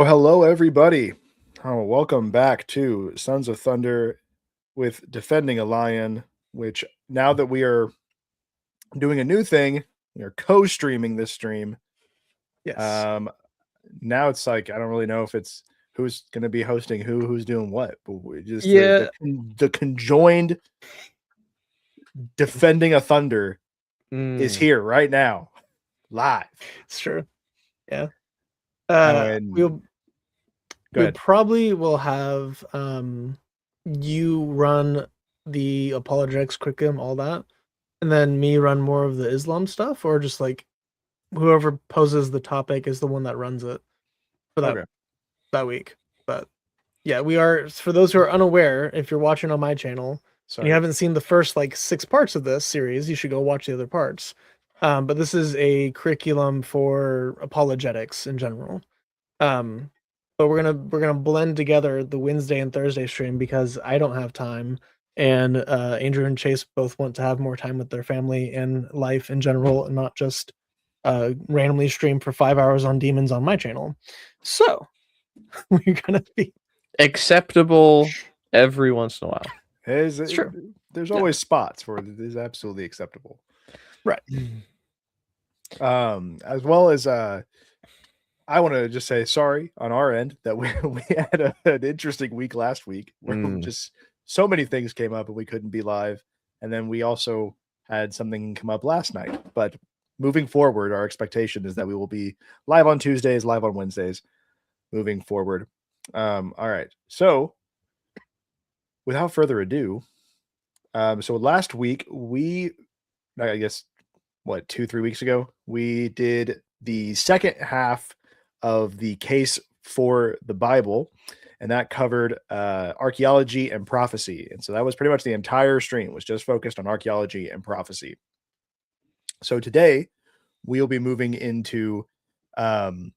Oh, hello, everybody. Oh, welcome back to Sons of Thunder with Defending a Lion, which now that we are doing a new thing, we are co-streaming this stream. Yes. Now it's like, I don't really know if it's who's going to be hosting who's doing what, but we just the conjoined Defending a Thunder is here right now, live. It's true. Yeah. Go ahead. Probably will have you run the apologetics curriculum, all that, and then me run more of the Islam stuff, or just like whoever poses the topic is the one that runs it for that week. But yeah, we are, for those who are unaware, if you're watching on my channel and you haven't seen the first like 6 parts of this series, you should go watch the other parts. But this is a curriculum for apologetics in general. But we're gonna blend together the Wednesday and Thursday stream because I don't have time, and Andrew and Chase both want to have more time with their family and life in general, and not just randomly stream for 5 hours on demons on my channel. So we're gonna be acceptable every once in a while. It's true. There's always spots where it is absolutely acceptable, right? As well as I want to just say sorry on our end that we had an interesting week last week where just so many things came up and we couldn't be live. And then we also had something come up last night. But moving forward, our expectation is that we will be live on Tuesdays, live on Wednesdays, moving forward. All right. So without further ado, so last week I guess, 2-3 weeks ago, we did the second half of the case for the Bible, and that covered archaeology and prophecy. And so that was pretty much the entire stream, was just focused on archaeology and prophecy. So today we'll be moving into the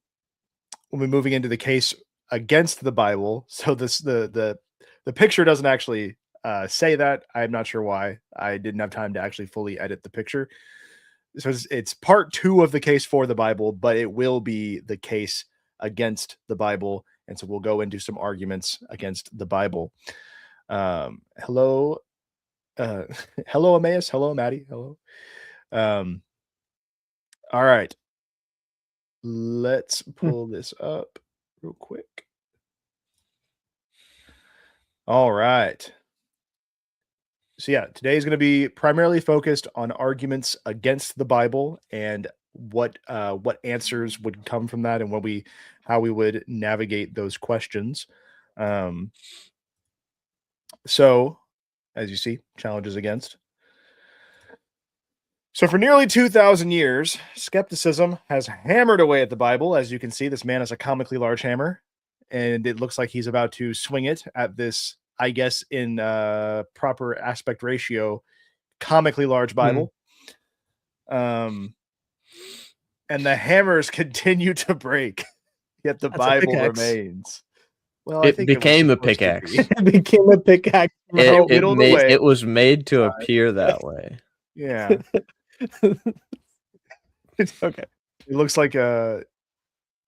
case against the Bible. So the picture doesn't actually say that. I'm not sure why. I didn't have time to actually fully edit the picture. So it's part 2 of the case for the Bible, but it will be the case against the Bible. And so we'll go into some arguments against the Bible. Hello, Emmaus. Hello, Maddie. Hello. All right. Let's pull this up real quick. All right. So yeah, today is going to be primarily focused on arguments against the Bible and what answers would come from that, and how we would navigate those questions. So, as you see, challenges against. So for nearly 2,000 years, skepticism has hammered away at the Bible. As you can see, this man has a comically large hammer, and it looks like he's about to swing it at this, I guess, in proper aspect ratio, comically large Bible. And the hammers continue to break, yet the Bible remains. Well, it became a pickaxe. It became a pickaxe. It was made to appear that way. Yeah. It's okay. It looks like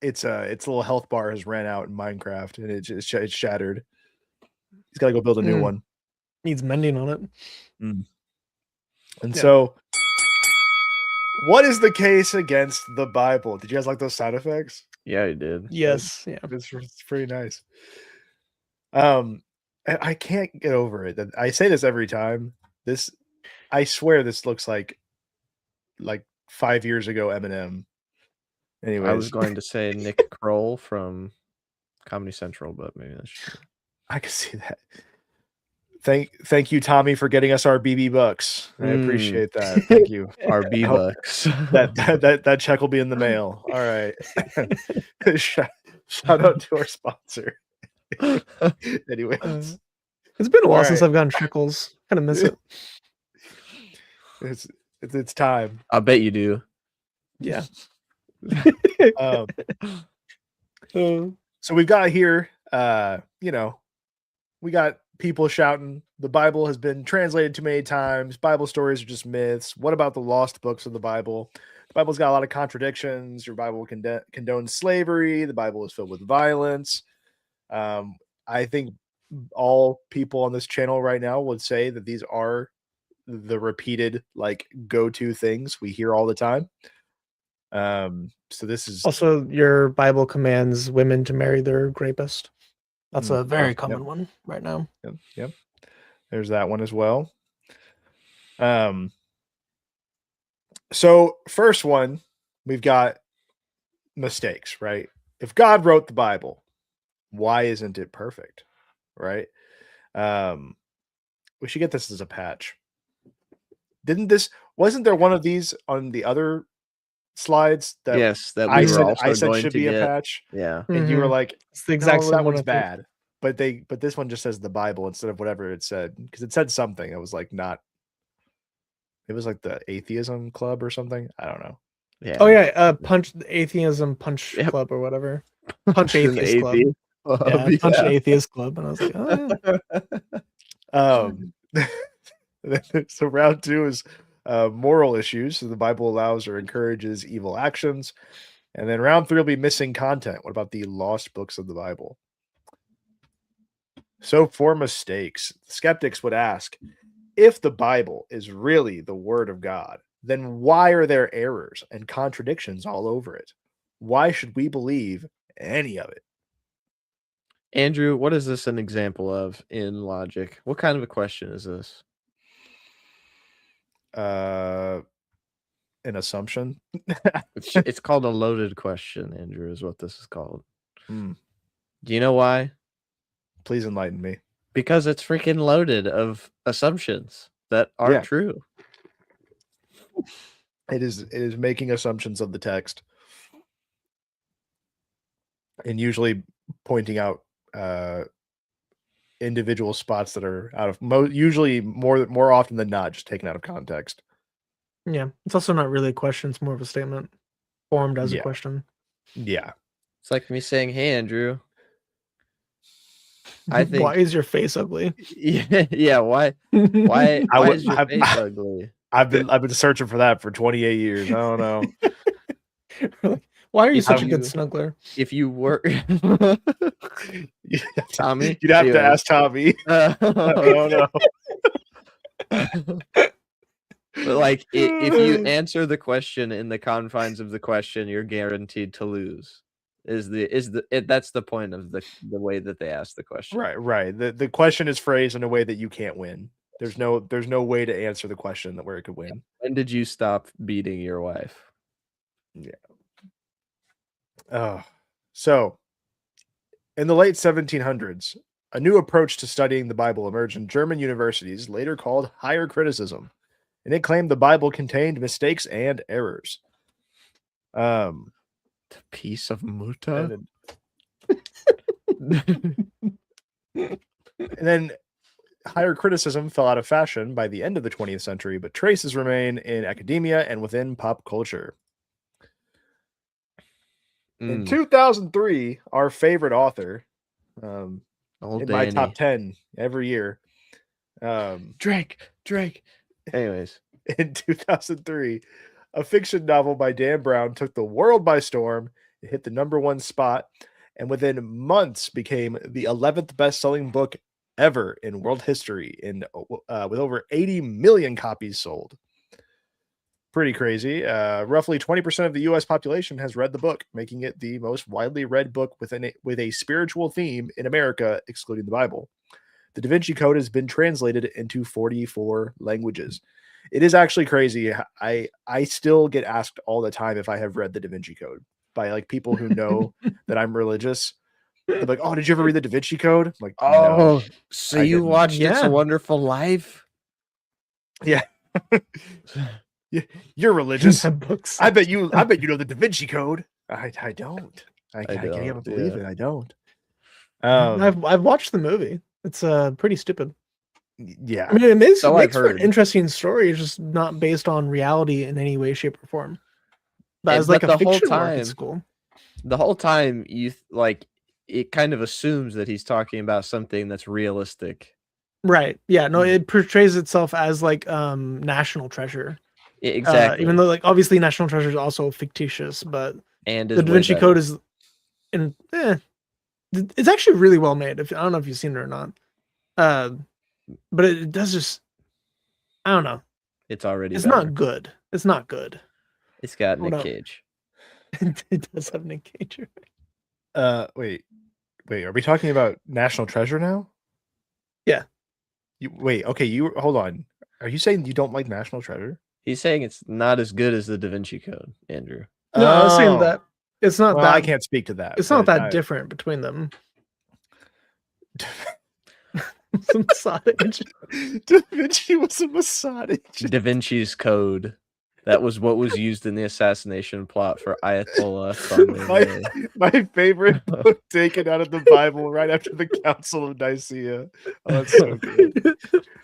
its little health bar has ran out in Minecraft, and it's shattered. He's got to go build a new one. Needs mending on it. And so, what is the case against the Bible? Did you guys like those sound effects? Yeah, I did. Yes. Yeah. It's pretty nice. I can't get over it. I say this every time. I swear this looks like 5 years ago Eminem. Anyways, I was going to say Nick Kroll from Comedy Central, but maybe that's true. I can see that. Thank you, Tommy, for getting us our BB bucks. I appreciate that. Thank you. Our B bucks. That check will be in the mail. All right. Shout out to our sponsor. Anyways, it's been a while since I've gotten shekels. Kind of miss it. It's time. I bet you do. Yeah. So we've got here, we got people shouting, the Bible has been translated too many times. Bible stories are just myths. What about the lost books of the Bible? The Bible's got a lot of contradictions. Your Bible condones slavery. The Bible is filled with violence. I think all people on this channel right now would say that these are the repeated like go-to things we hear all the time. So this is Also, your Bible commands women to marry their rapist. That's a very yep. common one right now. Yep. There's that one as well. So first one, we've got mistakes, right? If God wrote the Bible, why isn't it perfect? Right? We should get this as a patch. Wasn't there one of these on the other slides that Yes, that I we were said also going should to be a get. patch? Yeah. And you were like, it's the exact no, same that one, one's I think. bad. But this one just says the Bible instead of whatever it said, because it said something. It was like not. It was like the Atheism Club or something. I don't know. Yeah. Oh yeah, Punch Atheism Punch Yep. Club or whatever. Punch An Atheist Club. Yeah, Punch an Atheist Club, and I was like, oh yeah. So round 2 is moral issues. So the Bible allows or encourages evil actions. And then round 3 will be missing content. What about the lost books of the Bible? So for mistakes, skeptics would ask, if the Bible is really the word of God, then why are there errors and contradictions all over it? Why should we believe any of it? Andrew, what is this an example of in logic? What kind of a question is this? An assumption. It's called a loaded question, Andrew, is what this is called. Hmm. Do you know why? Please enlighten me. Because it's freaking loaded of assumptions that aren't true. It is making assumptions of the text and usually pointing out individual spots that are out of usually more often than not just taken out of context. yeah. It's also not really a question; it's more of a statement formed as a question. Yeah, it's like me saying, "Hey, Andrew, I think why is your face ugly?" Yeah. Why is your face ugly? I've been searching for that for 28 years. I don't know. Why are you such a good snuggler? If you were Tommy, you'd have to ask Tommy. I don't know. But like, if you answer the question in the confines of the question, you're guaranteed to lose. That's the point of the way that they ask the question. Right. The question is phrased in a way that you can't win. There's no way to answer the question where it could win. When did you stop beating your wife? Yeah. So in the late 1700s, a new approach to studying the Bible emerged in German universities, later called higher criticism, and it claimed the Bible contained mistakes and errors. The piece of muta. And then higher criticism fell out of fashion by the end of the 20th century, but traces remain in academia and within pop culture. In 2003, our favorite author, in my top 10 every year, Drake. Anyways, in 2003, a fiction novel by Dan Brown took the world by storm. It hit the #1 spot, and within months became the 11th best-selling book ever in world history, with over 80 million copies sold. Pretty crazy. Roughly 20% of the U.S. population has read the book, making it the most widely read book with a spiritual theme in America, excluding the Bible. The Da Vinci Code has been translated into 44 languages. It is actually crazy. I still get asked all the time if I have read the Da Vinci Code by like people who know that I'm religious. They're like, "Oh, did you ever read the Da Vinci Code?" I'm like, no, so you watched It's a Wonderful Life? Yeah. You're religious. I bet you know the Da Vinci Code. I don't. I can't even believe it. I don't. I've watched the movie. It's pretty stupid. Yeah. I mean, it makes for an interesting story. It's just not based on reality in any way, shape, or form. But as like a fiction work, it's cool. The whole time, it kind of assumes that he's talking about something that's realistic Right. Yeah. No, it portrays itself as like national treasure. Exactly. Even though like obviously national treasure is also fictitious, but and the is Da way Vinci better. Code is it's actually really well made. I don't know if you've seen it or not. But it does just I don't know. It's already It's better. not good. It's not good. It's got Hold Nick up. Cage. It does have Nick Cage. Wait, are we talking about National Treasure now? Yeah. Okay, you hold on. Are you saying you don't like National Treasure? He's saying it's not as good as the Da Vinci Code, Andrew. No, I was saying Oh. that it's not Well, that I can't speak to that. it's not but that different between them. Some Masada agent. Da Vinci was a Mossad agent. Da Vinci's Code. That was what was used in the assassination plot for Ayatollah Khomeini. My favorite book taken out of the Bible right after the Council of Nicaea. Oh, that's so good.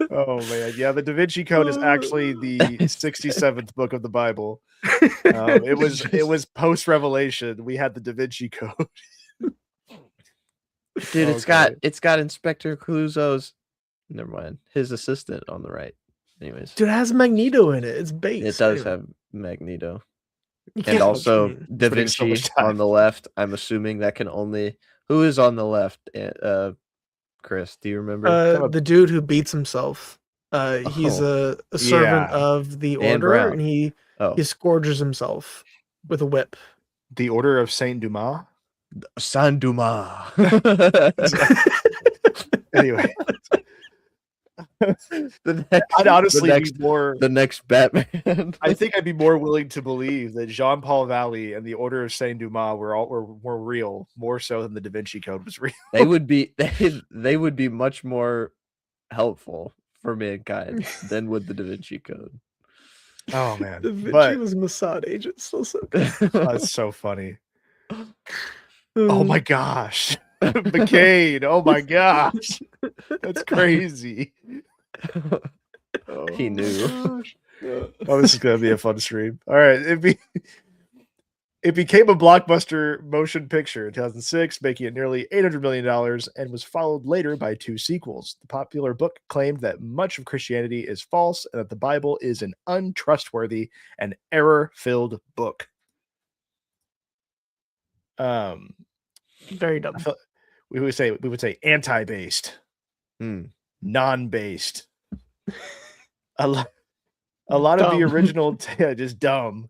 Oh man, yeah, the Da Vinci Code is actually the 67th book of the Bible. It was post Revelation. We had the Da Vinci Code. Dude, it's got Inspector Clouseau's, never mind, his assistant on the right. Anyways, Dude, it has Magneto in it. It's base. it does have Magneto, You and can't- also I mean, Da putting so Vinci much time. on the left. I'm assuming that can only who is on the left. Chris, do you remember? the dude who beats himself. He's a servant Yeah. of the Dan order, Brown. and he scourges himself with a whip. The Order of Saint Dumas. Saint Dumas. Anyway, I'd honestly be more the next Batman. I think I'd be more willing to believe that Jean-Paul Valley and the Order of Saint Dumas were real, more so than the Da Vinci Code was real. they would be much more helpful for mankind than would the Da Vinci Code. Oh man, Da Vinci was Mossad agent, still so good. That's so funny. Oh my gosh, McCain! Oh my gosh, that's crazy. Oh, He knew. Gosh. Oh, this is gonna be a fun stream. All right, it became a blockbuster motion picture in 2006, making it nearly $800 million, and was followed later by 2 sequels. The popular book claimed that much of Christianity is false and that the Bible is an untrustworthy and error-filled book. Very dumb. We would say anti-based, non-based. A lot of the original just dumb.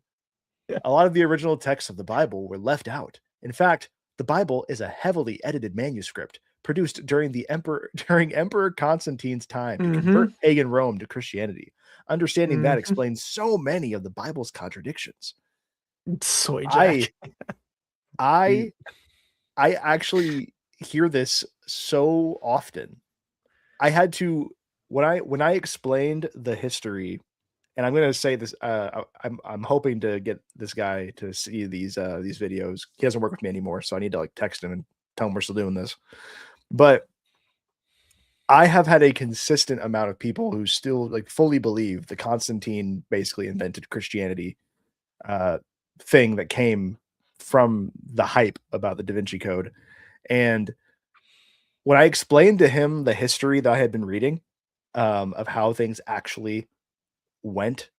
A lot of the original texts of the Bible were left out. In fact, the Bible is a heavily edited manuscript produced during Emperor Constantine's time to convert pagan Rome to Christianity. Understanding that explains so many of the Bible's contradictions. Soy Jack. I actually hear this so often. I had to when I explained the history, and I'm going to say this. I'm hoping to get this guy to see these videos. He doesn't work with me anymore, so I need to like text him and tell him we're still doing this. But I have had a consistent amount of people who still like fully believe that Constantine basically invented Christianity thing that came from the hype about the Da Vinci Code. And when I explained to him the history that I had been reading of how things actually went,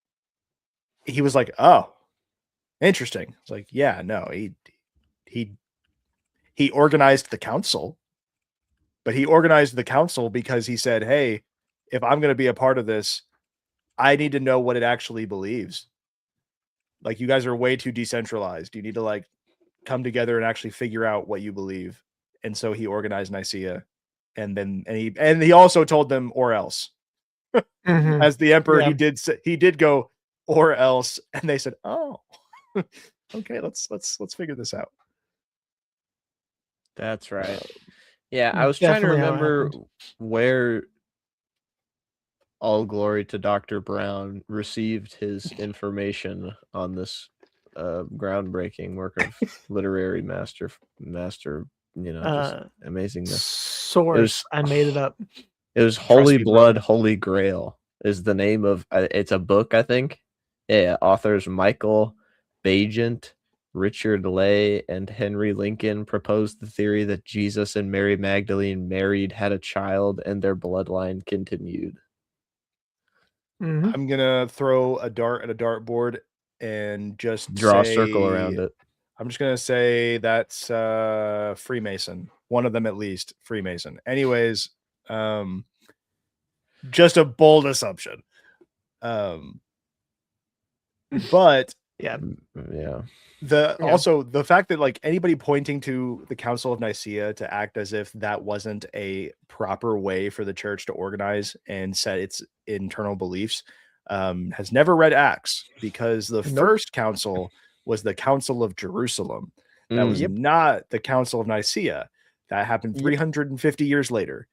he was like, "Oh, interesting." It's like, "Yeah, no, he organized the council, but he organized the council because he said, hey, if I'm going to be a part of this, I need to know what it actually believes. Like, you guys are way too decentralized. You need to like come together and actually figure out what you believe." And so he organized Nicaea, and he also told them, "Or else." As the emperor, he did go, "Or else," and they said, "Oh, okay, let's figure this out." That's right. Yeah, I was trying to remember where all glory to Dr. Brown received his information on this groundbreaking work of literary master, just amazingness. Source, I made it up. It was Holy Blood, Holy Grail is the name of it's a book, I think. Yeah, authors Michael Bagent Richard Lay and Henry Lincoln proposed the theory that Jesus and Mary Magdalene married, had a child, and their bloodline continued. I'm gonna throw a dart at a dartboard and just draw a circle around it. I'm just gonna say that's Freemason. One of them at least, Freemason. Anyways, just a bold assumption. But yeah. Also the fact that like anybody pointing to the Council of Nicaea to act as if that wasn't a proper way for the church to organize and set its internal beliefs has never read Acts, because the first council was the Council of Jerusalem. That was not the Council of Nicaea. That happened 350 years later,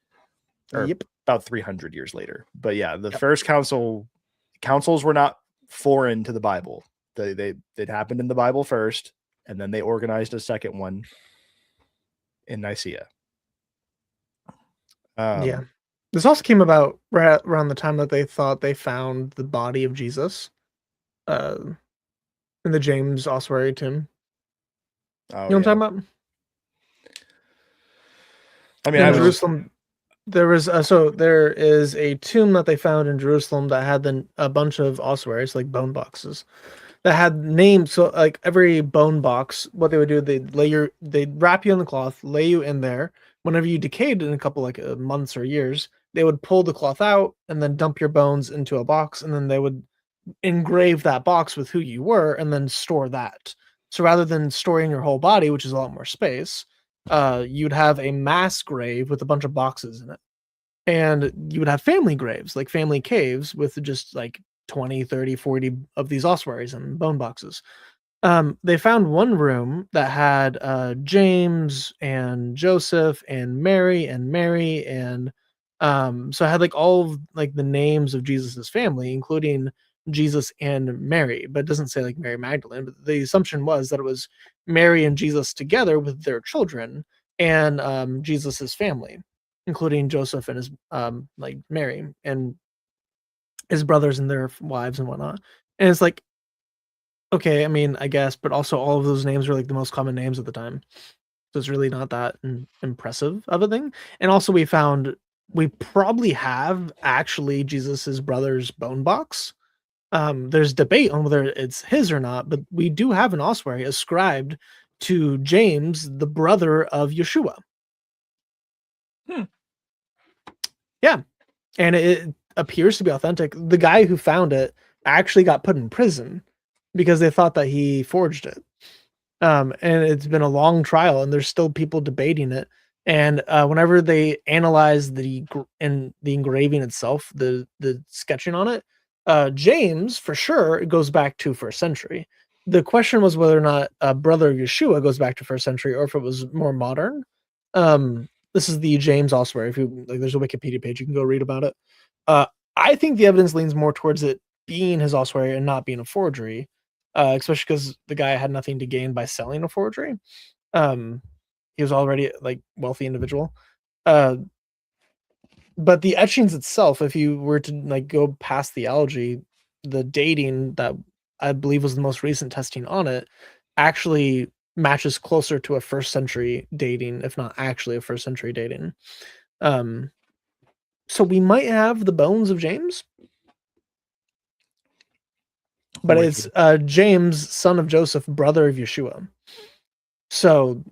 or about 300 years later. But yeah, the first councils were not foreign to the Bible. They happened in the Bible first, and then they organized a second one in Nicaea. This also came about right around the time that they thought they found the body of Jesus in the James ossuary tomb. Oh, you know what I'm talking about? I mean, in Jerusalem, there is a tomb that they found in Jerusalem that had a bunch of ossuaries, like bone boxes, that had names. So like every bone box, what they would do, they'd wrap you in the cloth, lay you in there. Whenever you decayed in a couple months or years, they would pull the cloth out and then dump your bones into a box, and then they would engrave that box with who you were and then store that. So rather than storing your whole body, which is a lot more space, you'd have a mass grave with a bunch of boxes in it. And you would have family graves, like family caves, with just like 20, 30, 40 of these ossuaries and bone boxes. They found one room that had James and Joseph and Mary, and so it had like all of like the names of Jesus's family, including Jesus and Mary, but it doesn't say like Mary Magdalene. But the assumption was that it was Mary and Jesus together with their children, and Jesus's family, including Joseph and his like Mary and his brothers and their wives and whatnot. And it's like, okay, I mean, I guess, but also all of those names are like the most common names at the time. So it's really not that impressive of a thing. And also we probably have actually Jesus's brother's bone box. There's debate on whether it's his or not, but we do have an ossuary ascribed to James, the brother of Yeshua. Yeah. And it appears to be authentic. The guy who found it actually got put in prison because they thought that he forged it. And it's been a long trial, and there's still people debating it. And whenever they analyze the engraving itself, the sketching on it, James, for sure, it goes back to 1st century. The question was whether or not brother Yeshua goes back to 1st century, or if it was more modern. This is the James ossuary. If you like, there's a Wikipedia page, you can go read about it. I think the evidence leans more towards it being his ossuary and not being a forgery, especially because the guy had nothing to gain by selling a forgery. He was already like wealthy individual. But the etchings itself, if you were to like go past theology, the dating that I believe was the most recent testing on it actually matches closer to a 1st century dating, if not actually a 1st century dating. So we might have the bones of James, but it's James, son of Joseph, brother of Yeshua. So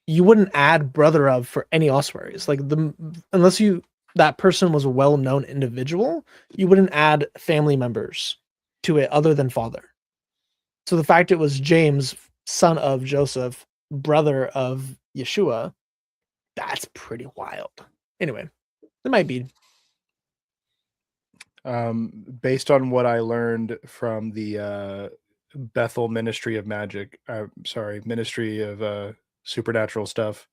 you wouldn't add brother of for any ossuaries, like unless that person was a well-known individual, you wouldn't add family members to it other than father. So the fact it was James, son of Joseph, brother of Yeshua, that's pretty wild. Anyway, it might be. Based on what I learned from the Bethel Ministry of Magic, Ministry of Supernatural stuff,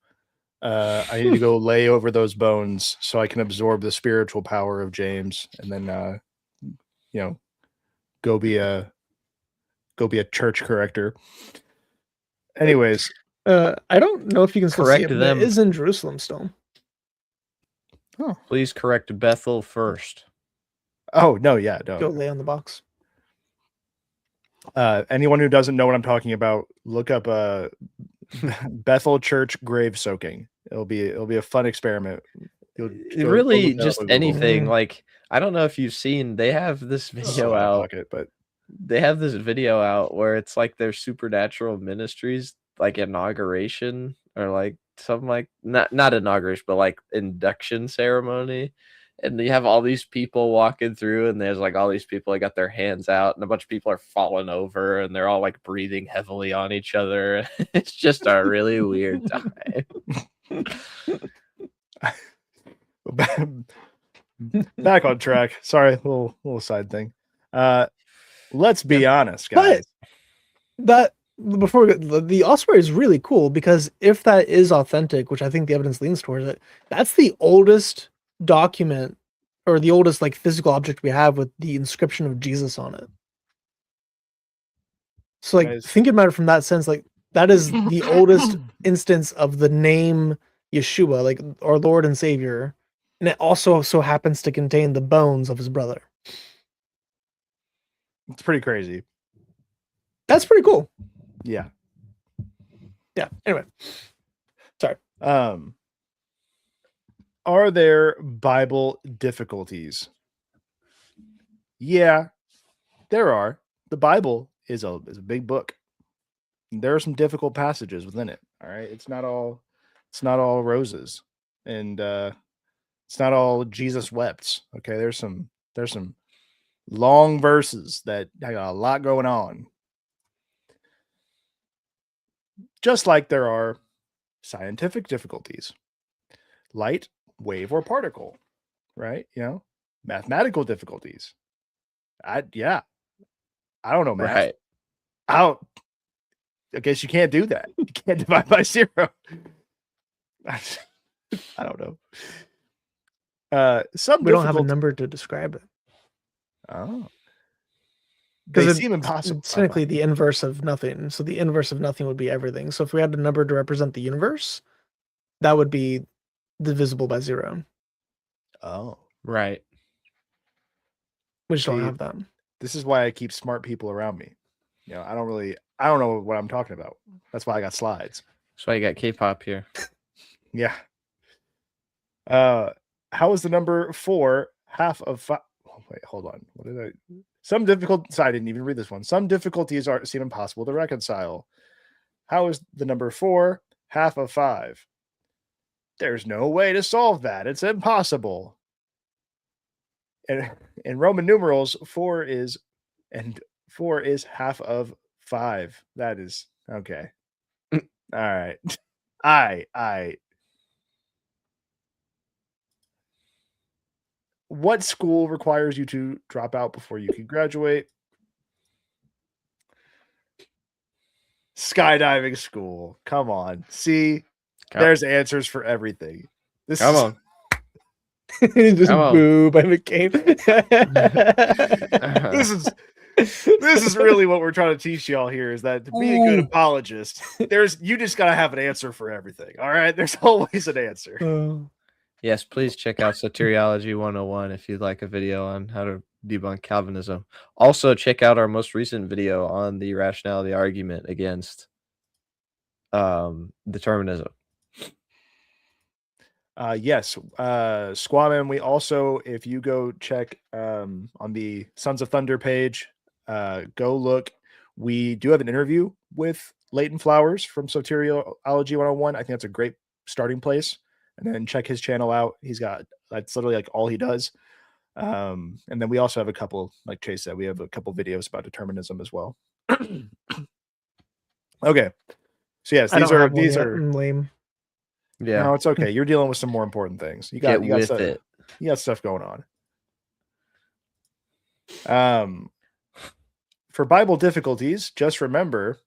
I need to go lay over those bones so I can absorb the spiritual power of James, and then go be a church corrector. Anyways, I don't know if you can still correct see it, them. It is in Jerusalem still. Oh, please correct Bethel first. Oh no, yeah, no. Go lay on the box. Anyone who doesn't know what I'm talking about, look up Bethel Church grave soaking. It'll be a fun experiment. Go Really, look that up just on Google. anything. Like, I don't know if you've seen, they have this video out. Pocket, but they have this video out where it's like their supernatural ministries, like inauguration or like something like not inauguration, but like induction ceremony. And you have all these people walking through, and there's like all these people that got their hands out, and a bunch of people are falling over, and they're all like breathing heavily on each other. It's just a really weird time. Back on track. Sorry, little side thing. Let's be honest, guys. But that before the ossuary is really cool, because if that is authentic, which I think the evidence leans towards it, that's the oldest document or the oldest like physical object we have with the inscription of Jesus on it. So like thinking about it from that sense, like that is the oldest instance of the name Yeshua, like our Lord and Savior, and it also so happens to contain the bones of his brother. It's pretty crazy. That's pretty cool. Yeah. Yeah. Anyway. Sorry. Are there Bible difficulties? Yeah, there are. The Bible is a big book. There are some difficult passages within it. All right. It's not all roses. And it's not all Jesus wept. Okay. There's some long verses that got a lot going on. Just like there are scientific difficulties. Light, wave, or particle, right? Mathematical difficulties. I don't know, math. Right. I guess you can't do that. You can't divide by 0. I don't know. We don't have a number to describe it. Oh. They seem impossible. It's technically the inverse of nothing. So the inverse of nothing would be everything. So if we had a number to represent the universe, that would be divisible by 0. Oh. Right. We just don't have that. This is why I keep smart people around me. I don't know what I'm talking about. That's why I got slides. That's why you got K-pop here. Yeah. How is the number 4 half of 5? Oh, wait, hold on. What did I? Some difficulties. I didn't even read this one. Some difficulties seem impossible to reconcile. How is the number 4 half of 5? There's no way to solve that. It's impossible. And in Roman numerals, 4 is half of 5. That is okay. All right. What school requires you to drop out before you can graduate? Skydiving school. Come on. See, there's answers for everything. Come on. Just boo by McCain. This is really what we're trying to teach y'all here, is that to be a good apologist, you just gotta have an answer for everything. All right, there's always an answer. Yes, please check out Soteriology 101 if you'd like a video on how to debunk Calvinism. Also, check out our most recent video on the rationality argument against determinism. Yes, Squaman. We also, if you go check on the Sons of Thunder page, go look. We do have an interview with Leighton Flowers from Soteriology 101. I think that's a great starting place. And then check his channel out. That's literally like all he does. And then we also have a couple, like Chase said, we have a couple videos about determinism as well. Okay. So yes, these are lame. Yeah. No, it's okay. You're dealing with some more important things. You got stuff going on. For Bible difficulties, just remember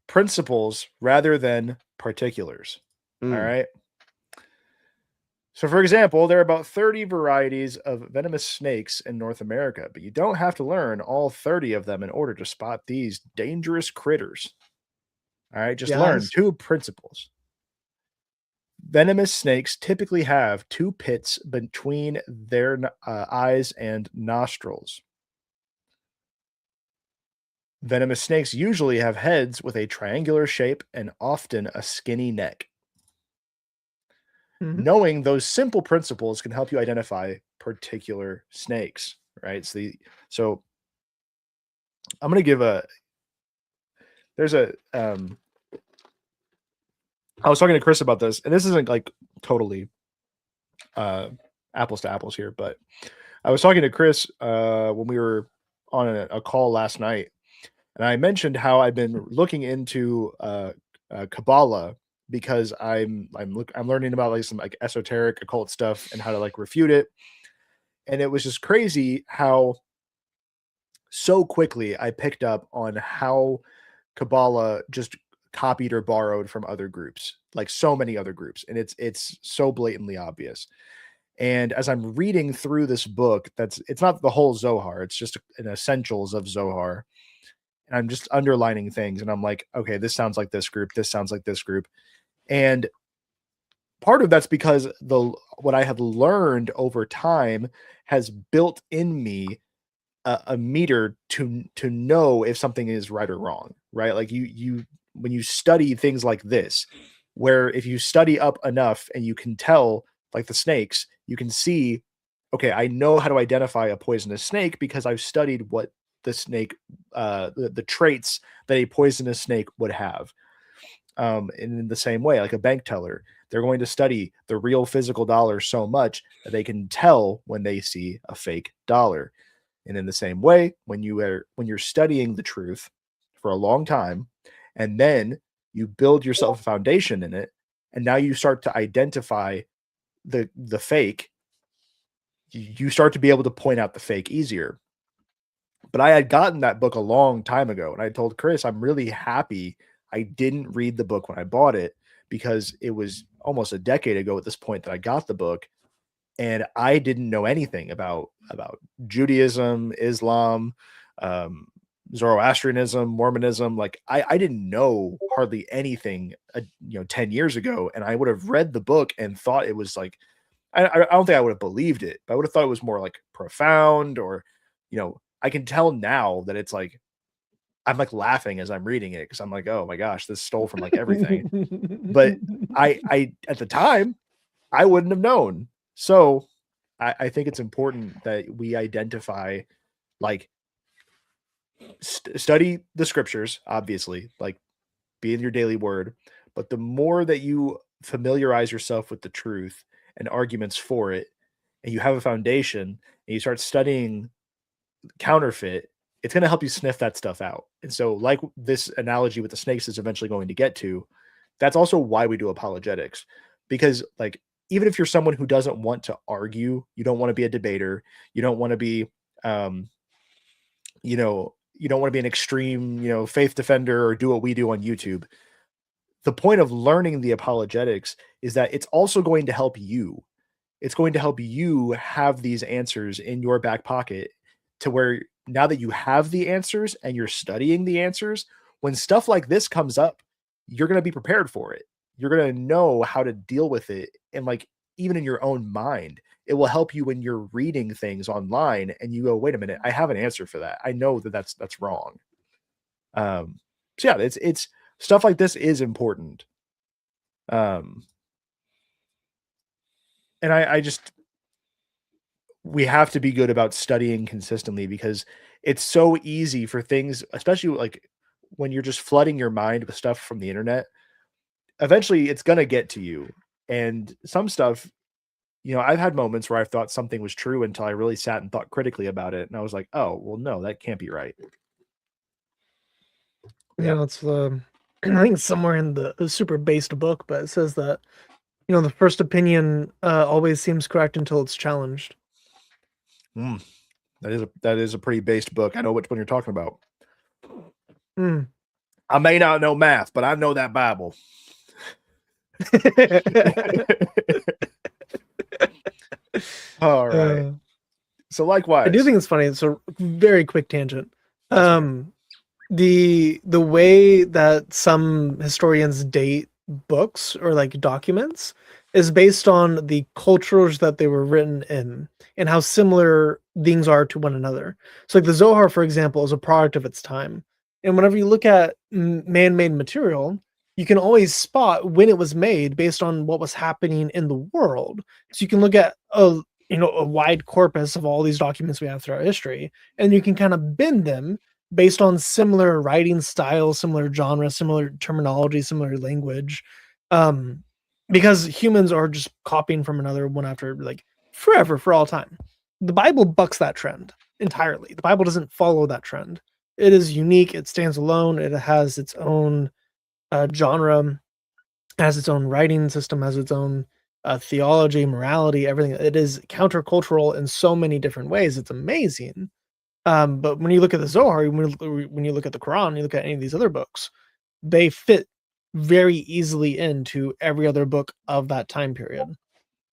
principles rather than particulars. All right. So, for example, there are about 30 varieties of venomous snakes in North America, but you don't have to learn all 30 of them in order to spot these dangerous critters. All right. Just learn 2 principles. Venomous snakes typically have 2 pits between their eyes and nostrils. Venomous snakes usually have heads with a triangular shape and often a skinny neck. Mhm. Knowing those simple principles can help you identify particular snakes, right? So I'm going to give there's a, I was talking to Chris about this, and this isn't like totally apples to apples here, but I was talking to Chris when we were on a call last night, and I mentioned how I've been looking into Kabbalah because I'm learning about like some like esoteric occult stuff and how to like refute it. And it was just crazy how so quickly I picked up on how Kabbalah just copied or borrowed from other groups, like so many other groups, and it's so blatantly obvious. And as I'm reading through this book, it's not the whole Zohar, it's just an essentials of Zohar. And I'm just underlining things and I'm like, okay, this sounds like this group, this sounds like this group. And part of that's because what I have learned over time has built in me a meter to know if something is right or wrong, right? Like you when you study things like this, where if you study up enough and you can tell, like the snakes, you can see, okay, I know how to identify a poisonous snake because I've studied what the snake, the traits that a poisonous snake would have. And in the same way, like a bank teller, they're going to study the real physical dollar so much that they can tell when they see a fake dollar. And in the same way, when you're studying the truth for a long time, and then you build yourself a foundation in it, and now you start to identify the fake, you start to be able to point out the fake easier. But I had gotten that book a long time ago, and I told Chris I'm really happy I didn't read the book when I bought it because it was almost a decade ago at this point that I got the book, and I didn't know anything about Judaism, Islam, um, Zoroastrianism, Mormonism. Like I didn't know hardly anything, 10 years ago, and I would have read the book and thought it was like I don't think I would have believed it, but I would have thought it was more like profound or, I can tell now that it's like I'm like laughing as I'm reading it because I'm like, oh my gosh, this stole from like everything. But I at the time I wouldn't have known. So I think it's important that we identify, like, study the scriptures, obviously, like be in your daily word. But the more that you familiarize yourself with the truth and arguments for it, and you have a foundation and you start studying counterfeit, it's going to help you sniff that stuff out. And so, like this analogy with the snakes is eventually going to get to, that's also why we do apologetics. Because, like, even if you're someone who doesn't want to argue, you don't want to be a debater, you don't want to be, you don't want to be an extreme, faith defender or do what we do on YouTube. The point of learning the apologetics is that it's also going to help you. It's going to help you have these answers in your back pocket to where now that you have the answers and you're studying the answers, when stuff like this comes up, you're going to be prepared for it. You're going to know how to deal with it. And like, even in your own mind, it will help you when you're reading things online and you go, wait a minute, I have an answer for that. I know that that's wrong. So yeah, it's stuff like this is important. And I just, we have to be good about studying consistently because it's so easy for things, especially like when you're just flooding your mind with stuff from the internet. Eventually it's going to get to you. And some stuff, I've had moments where I thought something was true until I really sat and thought critically about it. And I was like, oh, well, no, that can't be right. Yeah, it's I think somewhere in the super based book, but it says that, the first opinion always seems correct until it's challenged. That is a pretty based book. I know which one you're talking about. Mm. I may not know math, but I know that Bible. All right. So likewise, I do think it's funny. It's a very quick tangent. The way that some historians date books or like documents is based on the cultures that they were written in and how similar things are to one another. So like the Zohar, for example, is a product of its time. And whenever you look at man-made material, you can always spot when it was made based on what was happening in the world. So you can look at a wide corpus of all these documents we have throughout history, and you can kind of bend them based on similar writing styles, similar genre, similar terminology, similar language. Because humans are just copying from another one after like forever, for all time. The Bible bucks that trend entirely. The Bible doesn't follow that trend. It is unique. It stands alone. It has its own genre, has its own writing system, has its own theology, morality, everything. It is countercultural in so many different ways. It's amazing. But when you look at the Zohar, when you look at the Quran, you look at any of these other books, they fit very easily into every other book of that time period.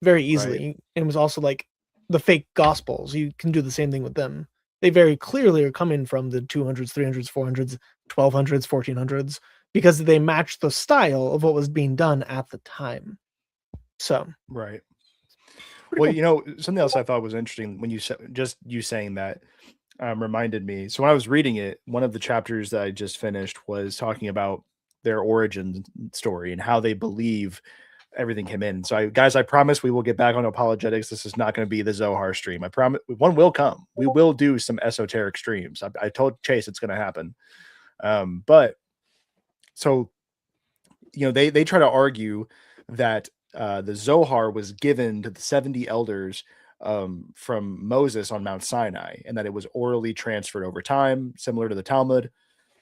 Very easily. Right. It was also like the fake gospels. You can do the same thing with them. They very clearly are coming from the 200s, 300s, 400s, 1200s, 1400s because they match the style of what was being done at the time. So, right. Well, cool. Something else I thought was interesting when you said, just you saying that reminded me. So when I was reading it, one of the chapters that I just finished was talking about their origin story and how they believe everything came in. So guys, I promise we will get back on apologetics. This is not going to be the Zohar stream. I promise one will come. We will do some esoteric streams. I told Chase it's going to happen. But so, they try to argue that the Zohar was given to the 70 elders from Moses on Mount Sinai, and that it was orally transferred over time, similar to the Talmud.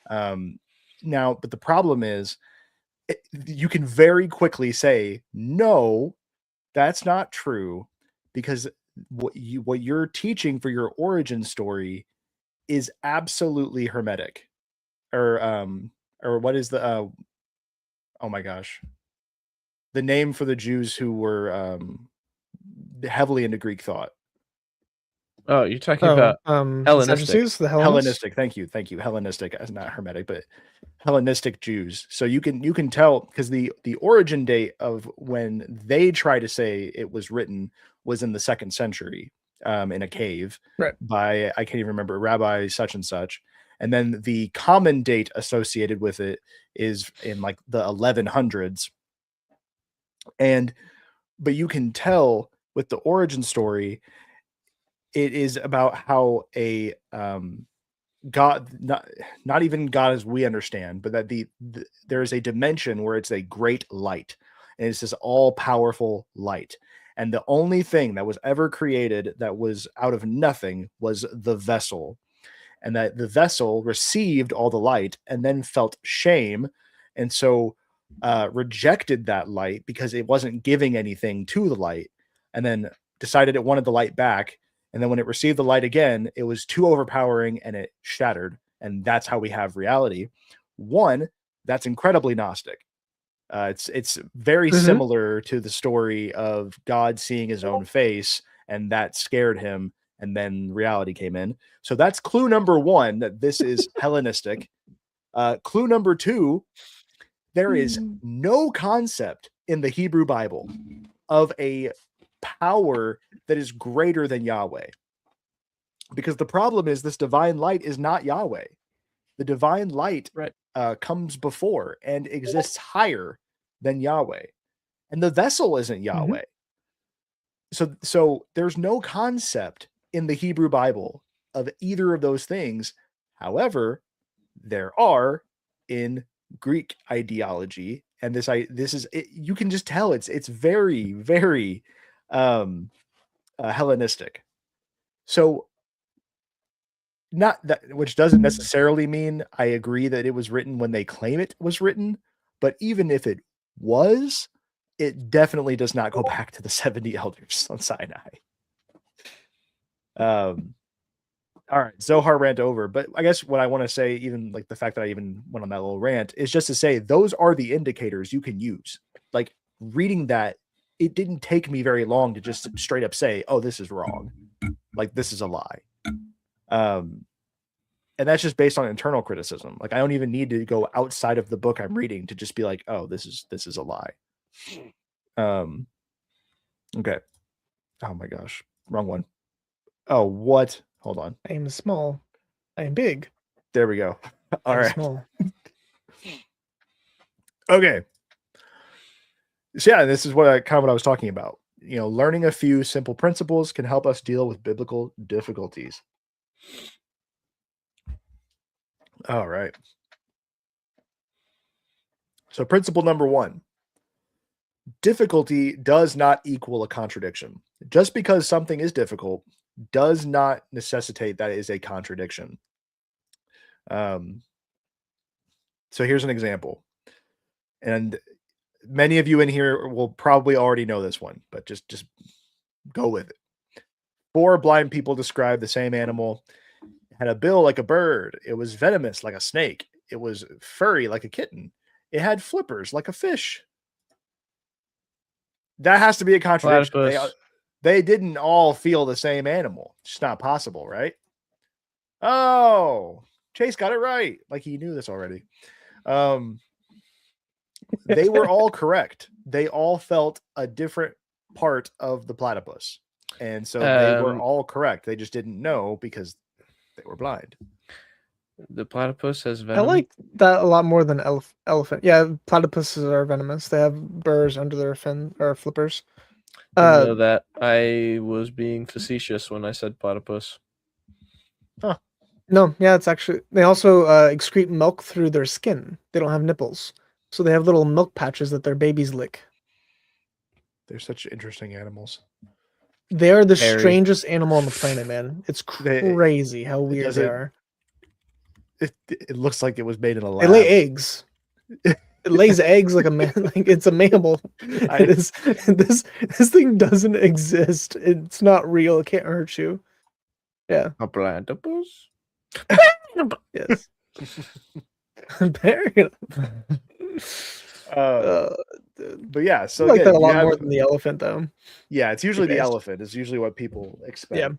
Now, but the problem is, you can very quickly say, no, that's not true, because what you're teaching for your origin story is absolutely hermetic, or what is the oh my gosh, the name for the Jews who were heavily into Greek thought. Oh, you're talking about Hellenistic. The Hellenistic. Thank you. Hellenistic, not hermetic, but Hellenistic Jews. So you can tell, because the origin date of when they try to say it was written was in the 2nd century, in a cave, right, by, I can't even remember, Rabbi such and such. And then the common date associated with it is in like the 1100s. But you can tell with the origin story, it is about how a God, not even God as we understand, but that there is a dimension where it's a great light, and it's this all-powerful light. And the only thing that was ever created that was out of nothing was the vessel. And that the vessel received all the light and then felt shame, and so rejected that light because it wasn't giving anything to the light, and then decided it wanted the light back. And then when it received the light again, it was too overpowering and it shattered. And that's how we have reality. One, that's incredibly Gnostic. It's very similar to the story of God seeing his own face, and that scared him, and then reality came in. So that's clue number one, that this is Hellenistic. Clue number two, there is no concept in the Hebrew Bible of a power that is greater than Yahweh. Because the problem is, this divine light is not Yahweh. The divine light comes before and exists higher than Yahweh. And the vessel isn't Yahweh. So there's no concept in the Hebrew Bible of either of those things. However, there are in Greek ideology, and this is it, you can just tell it's very, very Hellenistic. So not that, which doesn't necessarily mean I agree that it was written when they claim it was written, but even if it was, it definitely does not go back to the 70 elders on Sinai. All right, Zohar rant over. But I guess what I want to say, even like the fact that I even went on that little rant, is just to say those are the indicators you can use. Like reading that, it didn't take me very long to just straight up say, oh, this is wrong. Like this is a lie. And that's just based on internal criticism. Like I don't even need to go outside of the book I'm reading to just be like, oh, this is a lie. Okay. Oh my gosh. Wrong one. Oh, what? Hold on. I am small. I am big. There we go. All right. Small. Okay. So yeah, this is what I was talking about. Learning a few simple principles can help us deal with biblical difficulties. All right. So principle number 1. Difficulty does not equal a contradiction. Just because something is difficult does not necessitate that it is a contradiction. So here's an example. And many of you in here will probably already know this one, but just go with it. 4 blind people describe the same animal. It had a bill like a bird. It was venomous like a snake. It was furry like a kitten. It had flippers like a fish. That has to be a contradiction. They didn't all feel the same animal. It's just not possible, right? Oh, Chase got it right. Like he knew this already. They were all correct. They all felt a different part of the platypus. And so they were all correct. They just didn't know because they were blind. The platypus has venom. I like that a lot more than elephant. Yeah, platypuses are venomous. They have burrs under their fin or flippers. Didn't know that. I was being facetious when I said platypus. Huh. No, yeah, it's actually they also excrete milk through their skin. They don't have nipples, so they have little milk patches that their babies lick. They're such interesting animals. They are the strangest animal on the planet, man. It's crazy how weird they are. It looks like it was made in a lab. They lay eggs. It lays eggs like a man, like it's a mammal. This thing doesn't exist. It's not real. It can't hurt you. Yeah. A platypus? Yes. But yeah, so I like that a lot more than the elephant, though. Yeah, it's usually the elephant. It's usually what people expect. Yeah.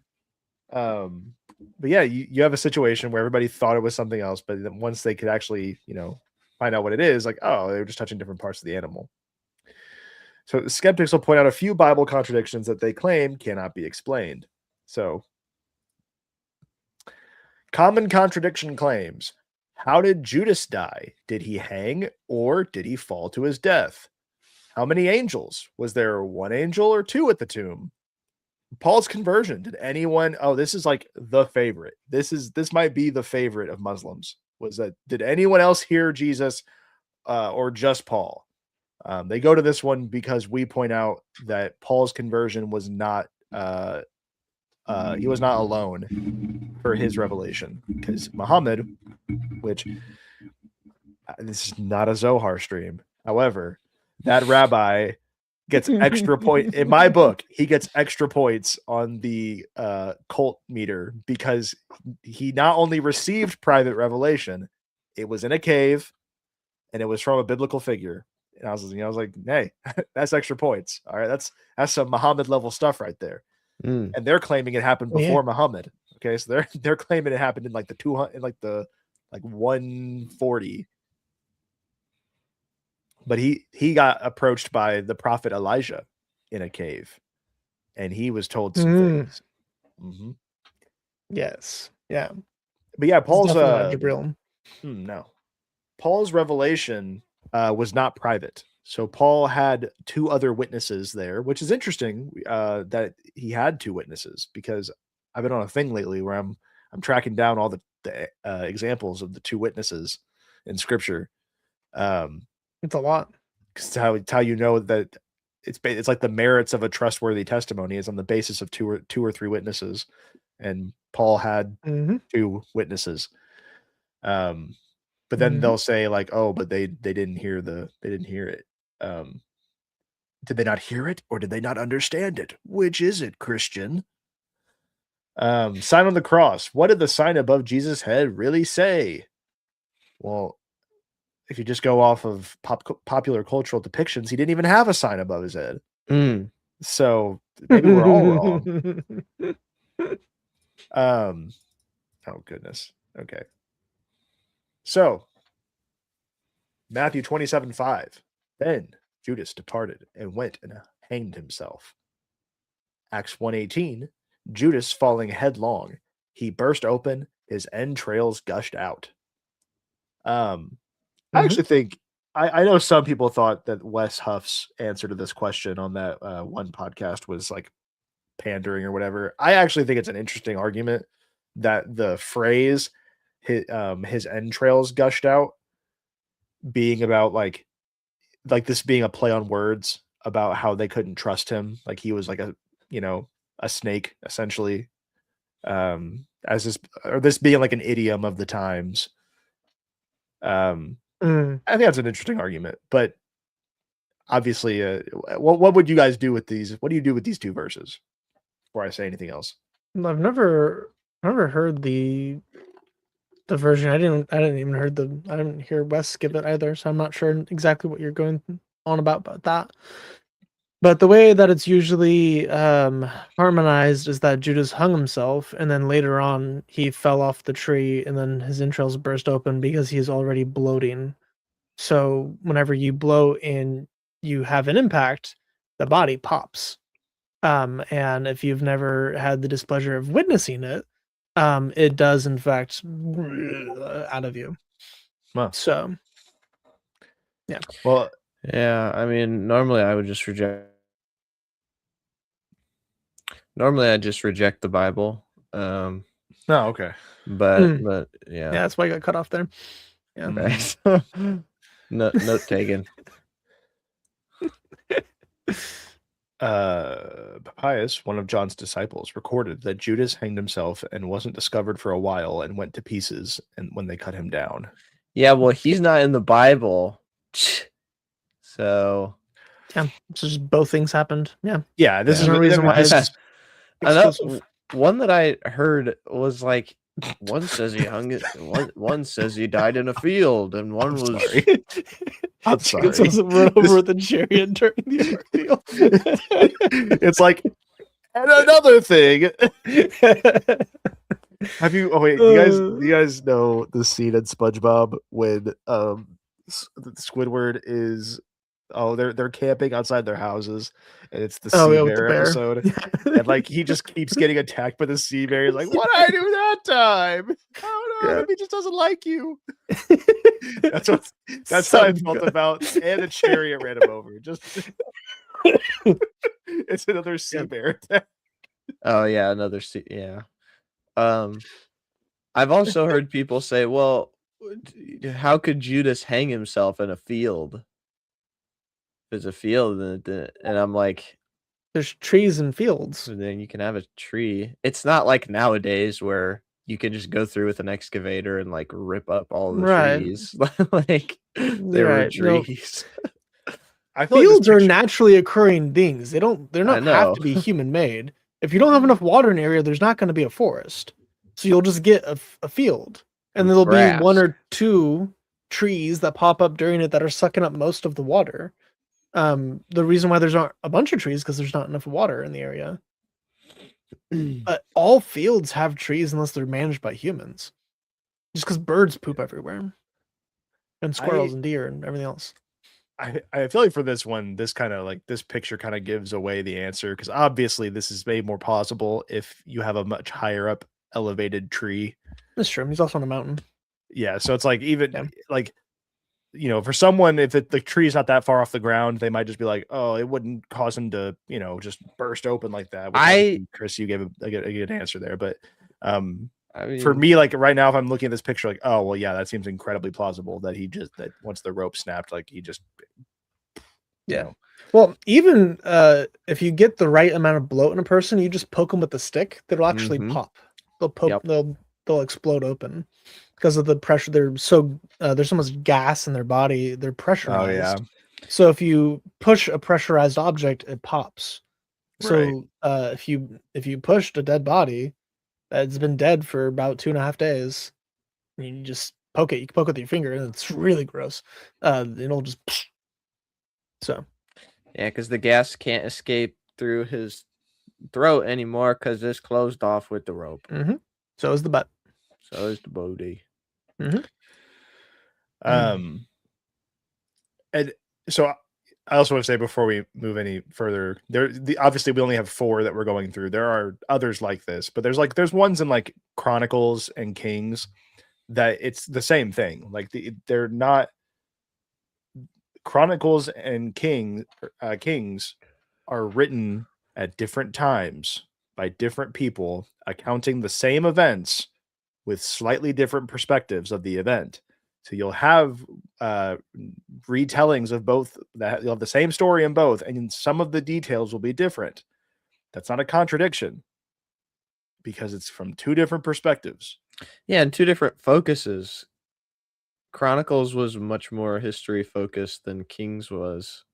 But yeah, you have a situation where everybody thought it was something else, but then once they could actually, find out what it is, like, oh, they were just touching different parts of the animal. So the skeptics will point out a few Bible contradictions that they claim cannot be explained. So, common contradiction claims. How did Judas die? Did he hang or did he fall to his death? How many angels? Was there 1 angel or 2 at the tomb? Paul's conversion. Did anyone? Oh, this is like the favorite. This might be the favorite of Muslims. Did anyone else hear Jesus or just Paul? They go to this one because we point out that Paul's conversion was not he was not alone for his revelation, because Muhammad, which this is not a Zohar stream. However, that rabbi gets extra point in my book. He gets extra points on the cult meter because he not only received private revelation, it was in a cave and it was from a biblical figure. And I was like, hey, that's extra points. All right, that's some Muhammad level stuff right there. And they're claiming it happened before Muhammad. Okay, so they're claiming it happened in like the 200, in like the 140. But he got approached by the prophet Elijah in a cave, and he was told some things. Mm-hmm. Yes, yeah, but yeah, Paul's Gabriel. No, Paul's revelation was not private. So Paul had 2 other witnesses there, which is interesting that he had 2 witnesses, because I've been on a thing lately where I'm tracking down all the examples of the 2 witnesses in Scripture. It's a lot. Because how you know that it's like the merits of a trustworthy testimony is on the basis of 2 or 3 witnesses, and Paul had 2 witnesses. But then they'll say like, oh, but they didn't hear it. Did they not hear it, or did they not understand it? Which is it, Christian? Sign on the cross. What did the sign above Jesus' head really say? Well, if you just go off of popular cultural depictions, he didn't even have a sign above his head. So maybe we're all wrong. Oh goodness. Okay. So Matthew 27:5. Then Judas departed and went and hanged himself. Acts 1:18. Judas falling headlong, he burst open, his entrails gushed out. I actually think I know some people thought that Wes Huff's answer to this question on that one podcast was like pandering or whatever. I actually think it's an interesting argument that the phrase his entrails gushed out being about like this being a play on words about how they couldn't trust him, like he was like a a snake essentially, as this being like an idiom of the times. I think that's an interesting argument, but obviously, what would you guys do with these? What do you do with these two verses before I say anything else? I've never heard the version. I didn't even I didn't hear Wes give it either, so I'm not sure exactly what you're going on about that. But the way that it's usually harmonized is that Judas hung himself, and then later on he fell off the tree, and then his entrails burst open because he's already bloating. So whenever you bloat and you have an impact, the body pops. And if you've never had the displeasure of witnessing it, it does in fact out of you. Wow. So, yeah. Well, yeah. I mean, normally I just reject the Bible. No, okay. But yeah. Yeah, that's why I got cut off there. Yeah. Right. Note taken. Papias, one of John's disciples, recorded that Judas hanged himself and wasn't discovered for a while and went to pieces and when they cut him down. Yeah, well, he's not in the Bible. So yeah, so just both things happened. Yeah, this is no reason why it's exclusive. One that I heard was like one says he hung it, one says he died in a field, and one was I'm sorry. It wasn't run over with a chariot during the ordeal. It's like, and another thing. Have you? Oh wait, you guys know the scene in SpongeBob when Squidward is they're camping outside their houses, and it's the sea bear episode, and like he just keeps getting attacked by the sea bear. He's like, "What did I do that time? Oh no, maybe he just doesn't like you." That's how I felt about, and a chariot ran him over. Just it's another sea bear attack. Oh yeah, another sea. Yeah. I've also heard people say, "Well, how could Judas hang himself in a field?" There's a field, and I'm like, there's trees and fields. And then you can have a tree. It's not like nowadays where you can just go through with an excavator and like rip up all the trees. Like there were trees. I feel fields are naturally occurring things. They're not have to be human made. If you don't have enough water in an area, there's not going to be a forest. So you'll just get a field, and there'll be one or two trees that pop up during it that are sucking up most of the water. The reason why there's not a bunch of trees because there's not enough water in the area. But all fields have trees unless they're managed by humans. Just because birds poop everywhere, and squirrels and deer and everything else. I feel like for this one, this kind of like this picture kind of gives away the answer, because obviously this is made more plausible if you have a much higher up elevated tree. That's true. He's also on a mountain. Yeah, so it's like even like, for someone, if the tree is not that far off the ground, they might just be like, oh, it wouldn't cause him to, just burst open like that. Chris, you gave a good answer there, but for me, like right now, if I'm looking at this picture, like, oh well, yeah, that seems incredibly plausible that that once the rope snapped, like he just, Well, even if you get the right amount of bloat in a person, you just poke them with the stick, they'll actually pop. They'll poke. They'll explode open because of the pressure. There's so much gas in their body. They're pressurized. Oh yeah. So if you push a pressurized object, it pops. So if you pushed a dead body that's been dead for about 2.5 days, and you just poke it. You can poke it with your finger, and it's really gross. It'll just so. Yeah, because the gas can't escape through his throat anymore because it's closed off with the rope. So is the butt. So is the booty. And so I also want to say before we move any further, obviously we only have 4 that we're going through. There are others like this, but there's ones in like Chronicles and Kings that it's the same thing. Like they're not. Chronicles and Kings are written at different times by different people, accounting the same events with slightly different perspectives of the event. So you'll have retellings of both. That you'll have the same story in both, and some of the details will be different. That's not a contradiction because it's from two different perspectives. Yeah, and two different focuses. Chronicles was much more history focused than Kings was.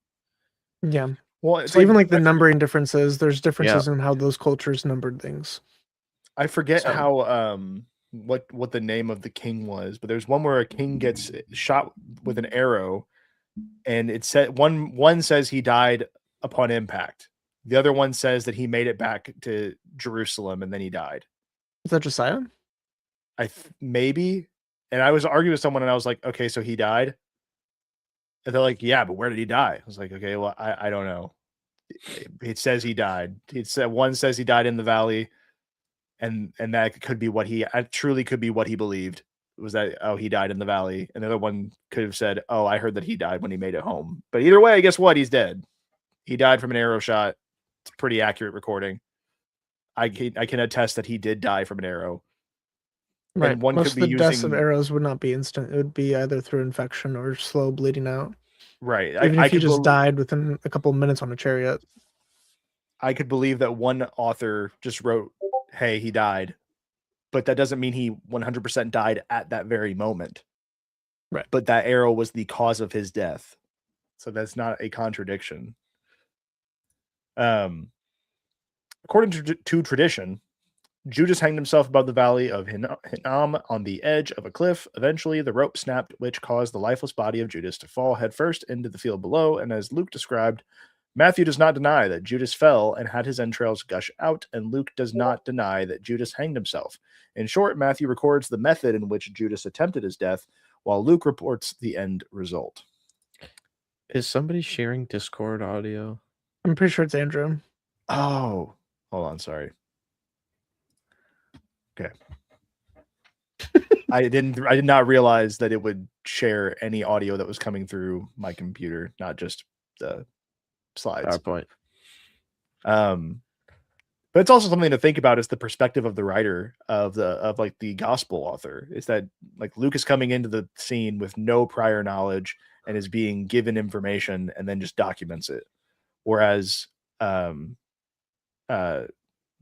Yeah. Well, so even like the numbering differences, there's differences in how those cultures numbered things. I forget how what the name of the king was, but there's one where a king gets shot with an arrow, and it said one says he died upon impact. The other one says that he made it back to Jerusalem and then he died. Is that Josiah? Maybe. And I was arguing with someone and I was like, okay, so he died. And they're like, yeah, but where did he die? I was like, okay, well, I don't know. It says he died. It said one says he died in the valley, and that could be what he truly could be what he believed. Was that, oh, he died in the valley, and the other one could have said, oh, I heard that he died when he made it home. But either way, guess what? He's dead. He died from an arrow shot. It's a pretty accurate recording. I can attest that he did die from an arrow. Right. And one most could be of the deaths of arrows would not be instant. It would be either through infection or slow bleeding out. Right. Even if he just died within a couple of minutes on a chariot. I could believe that one author just wrote, hey, he died. But that doesn't mean he 100% died at that very moment. Right. But that arrow was the cause of his death. So that's not a contradiction. According to tradition, Judas hanged himself above the valley of Hinnom on the edge of a cliff. Eventually, the rope snapped, which caused the lifeless body of Judas to fall headfirst into the field below. And as Luke described, Matthew does not deny that Judas fell and had his entrails gush out, and Luke does not deny that Judas hanged himself. In short, Matthew records the method in which Judas attempted his death, while Luke reports the end result. Is somebody sharing Discord audio? I'm pretty sure it's Andrew. Oh, hold on. Sorry. Okay. I did not realize that it would share any audio that was coming through my computer, not just the slides. PowerPoint. But it's also something to think about is the perspective of the writer of the gospel author. Is that like Luke is coming into the scene with no prior knowledge and is being given information and then just documents it. Whereas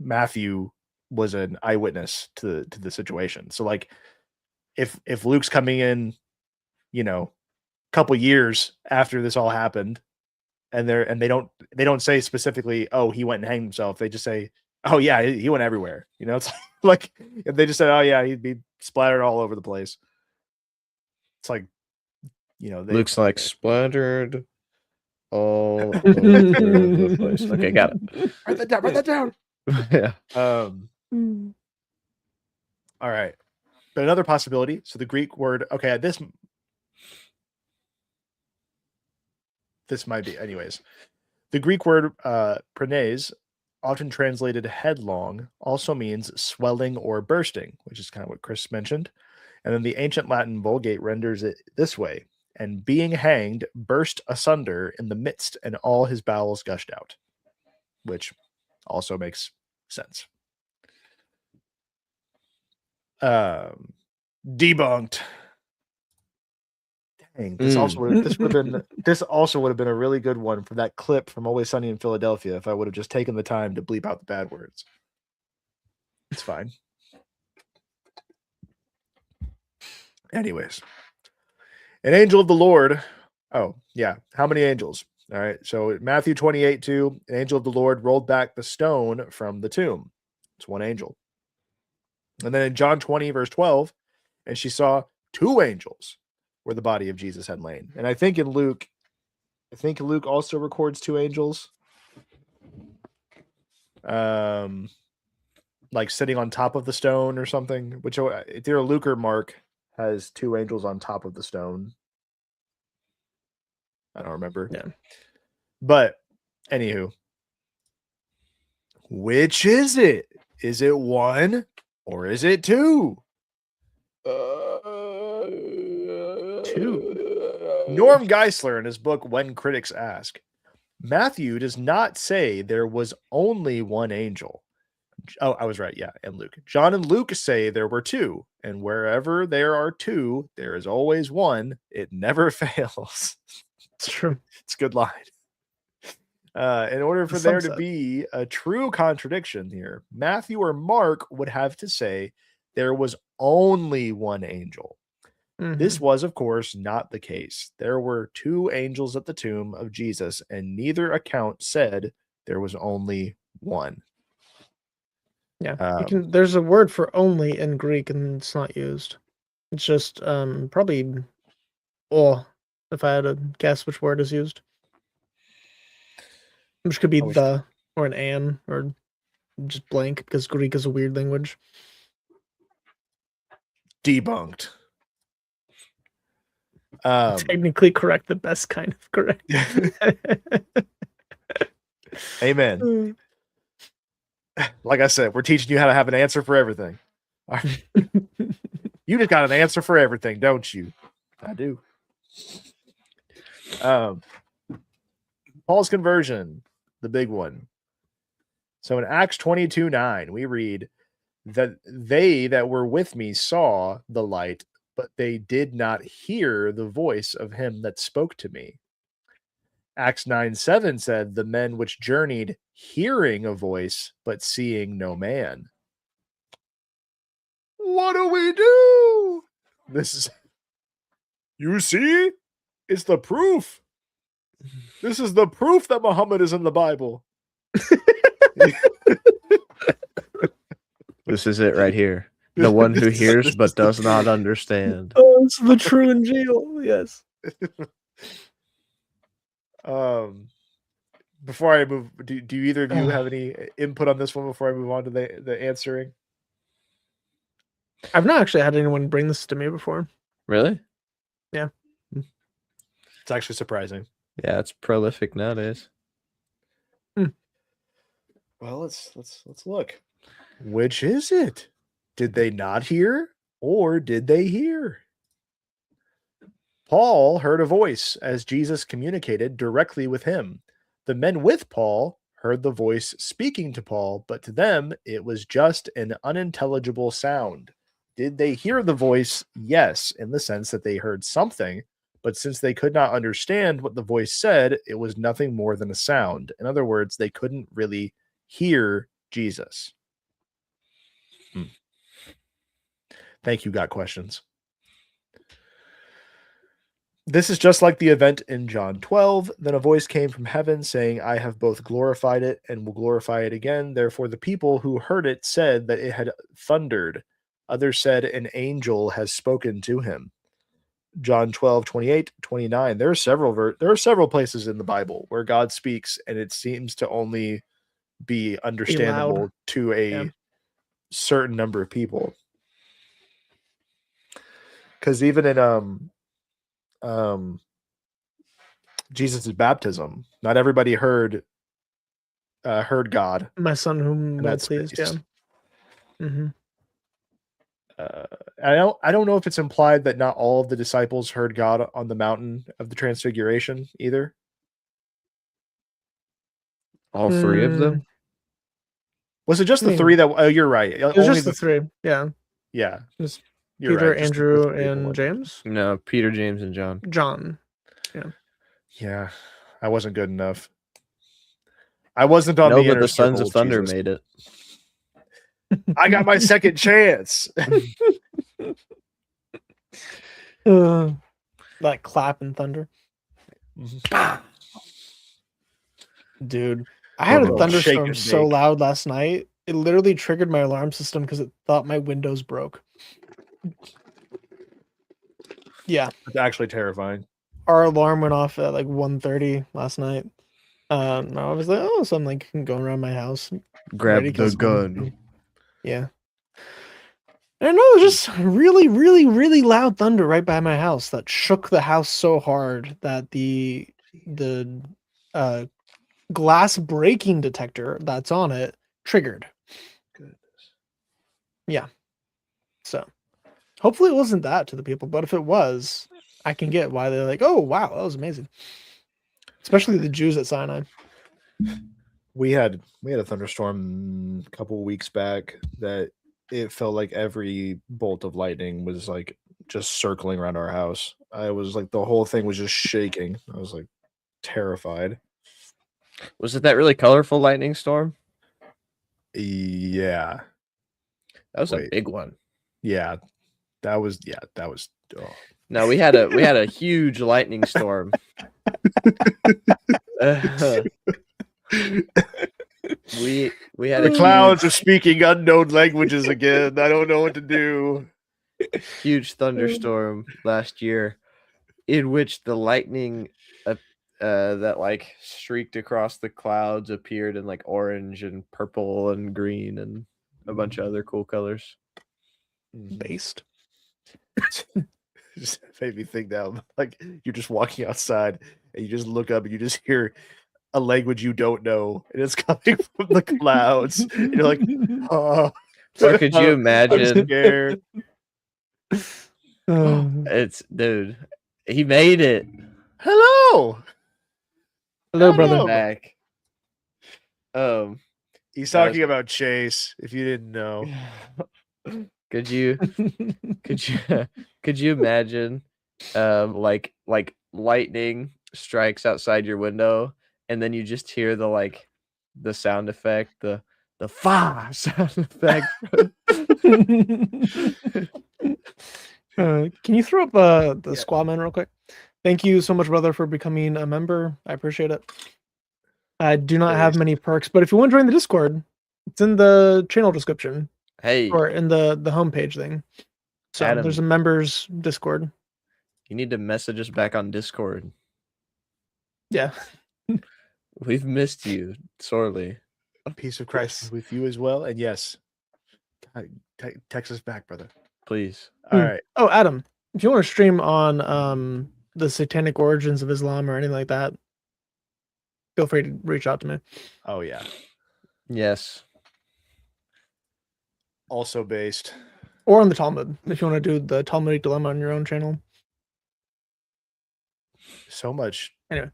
Matthew was an eyewitness to the situation. So like if Luke's coming in, a couple years after this all happened, and they don't say specifically, oh, he went and hanged himself. They just say, oh yeah, he went everywhere. It's like if they just said, oh yeah, he'd be splattered all over the place. It's like, Luke's like splattered all over the place. Okay, got it. Write that down. Yeah. All right. But another possibility. So the Greek word, okay, this might be, anyways. The Greek word pranes, often translated headlong, also means swelling or bursting, which is kind of what Chris mentioned. And then the ancient Latin Vulgate renders it this way: and being hanged, burst asunder in the midst, and all his bowels gushed out, which also makes sense. Debunked. Dang, this also would have been a really good one for that clip from Always Sunny in Philadelphia if I would have just taken the time to bleep out the bad words. It's fine. Anyways, an angel of the Lord. Oh, yeah. How many angels? All right. So Matthew 28:2, an angel of the Lord rolled back the stone from the tomb. It's one angel. And then in John 20, verse 12, and she saw two angels where the body of Jesus had lain. And I think Luke also records two angels. Like sitting on top of the stone or something, which either Luke or Mark has two angels on top of the stone. I don't remember. Yeah. But anywho, which is it? Is it one or is it two? Two. Norm Geisler in his book When Critics Ask, Matthew does not say there was only one angel. Oh, I was right. Yeah, and Luke. John and Luke say there were two, and wherever there are two, there is always one. It never fails. It's true. It's a good line. In order for there to be a true contradiction here, Matthew or Mark would have to say there was only one angel. This was, of course, not the case. There were two angels at the tomb of Jesus, and neither account said there was only one. Yeah, there's a word for only in Greek, and it's not used. It's just probably "or," if I had to guess which word is used. Which could be "the" or an or just blank, because Greek is a weird language. Debunked. Technically correct, the best kind of correct. Amen. Like I said, we're teaching you how to have an answer for everything. You just got an answer for everything, don't you? I do. Paul's conversion, the big one. So in Acts 22:9, we read that they that were with me saw the light, but they did not hear the voice of him that spoke to me. Acts 9:7 said, the men which journeyed hearing a voice, but seeing no man. What do we do? This is, you see, it's the proof. This is the proof that Muhammad is in the Bible. This is it right here. The one who hears but does not understand. Oh, it's the true Injil. Yes. Before I move, do either of you have any input on this one before I move on to the answering? I've not actually had anyone bring this to me before. Really? Yeah. It's actually surprising. Yeah, it's prolific nowadays. Well, let's look. Which is it? Did they not hear, or did they hear? Paul heard a voice as Jesus communicated directly with him. The men with Paul heard the voice speaking to Paul, but to them it was just an unintelligible sound. Did they hear the voice? Yes, in the sense that they heard something, but since they could not understand what the voice said, it was nothing more than a sound. In other words, they couldn't really hear Jesus. Thank you, got questions. This is just like the event in John 12. Then a voice came from heaven saying, I have both glorified it and will glorify it again. Therefore, the people who heard it said that it had thundered. Others said, an angel has spoken to him. John 12, 28, 29. There are several places in the Bible where God speaks and it seems to only be understandable to a certain number of people. Because even in Jesus' baptism, not everybody heard God. My son whom well pleased, yeah. Mm-hmm. I don't know if it's implied that not all of the disciples heard God on the mountain of the Transfiguration either. All three of them? Was it just the three that? Oh, you're right. It was just the three. Yeah. Yeah. Just Peter, right. Andrew, and James. No, Peter, James, and John. John. Yeah. Yeah. I wasn't good enough. I wasn't on the inner but the Sons of Thunder Jesus. made it. I got my second chance. Like clap and thunder. Dude, I had a thunderstorm so loud last night. It literally triggered my alarm system because it thought my windows broke. Yeah. It's actually terrifying. Our alarm went off at like 1:30 last night. I was like, oh, so I'm like going around my house. Grab the gun. Yeah. I don't know, it was just really, really, really loud thunder right by my house that shook the house so hard that the glass breaking detector that's on it triggered. Goodness. Yeah. So Hopefully it wasn't that to the people, but if it was, I can get why they're like, oh wow, that was amazing. Especially the Jews at Sinai. We had a thunderstorm a couple of weeks back that it felt like every bolt of lightning was like just circling around our house. I was like the whole thing was just shaking. I was like terrified. Was it that really colorful lightning storm? Yeah. That was a big one. Yeah. That was oh. No, we had a huge lightning storm. We had the clouds are speaking unknown languages again. I don't know what to do. Huge thunderstorm last year, in which the lightning that like streaked across the clouds appeared in like orange and purple and green and a bunch of other cool colors. Based. Just made me think now, like you're just walking outside and you just look up and you just hear a language you don't know and it's coming from the clouds. And you're like, oh. Or could you imagine? I'm scared. It's dude. He made it. Hello. Hello, brother. Back. He's talking about Chase, if you didn't know. Could you imagine like lightning strikes outside your window and then you just hear the sound effect, the fa sound effect. Can you throw up the Squawman real quick? Thank you so much, brother, for becoming a member. I appreciate it. I do not have many perks, but if you want to join the Discord, it's in the channel description. Hey, or in the homepage thing. So Adam, there's a members Discord. You need to message us back on Discord. Yeah. We've missed you sorely. Peace of Christ with you as well. And yes, text us back, brother. Please. All right. Oh, Adam, if you want to stream on the satanic origins of Islam or anything like that, feel free to reach out to me. Oh, yeah. Yes. Also based. Or on the Talmud, if you want to do the Talmudic dilemma on your own channel. So much anyway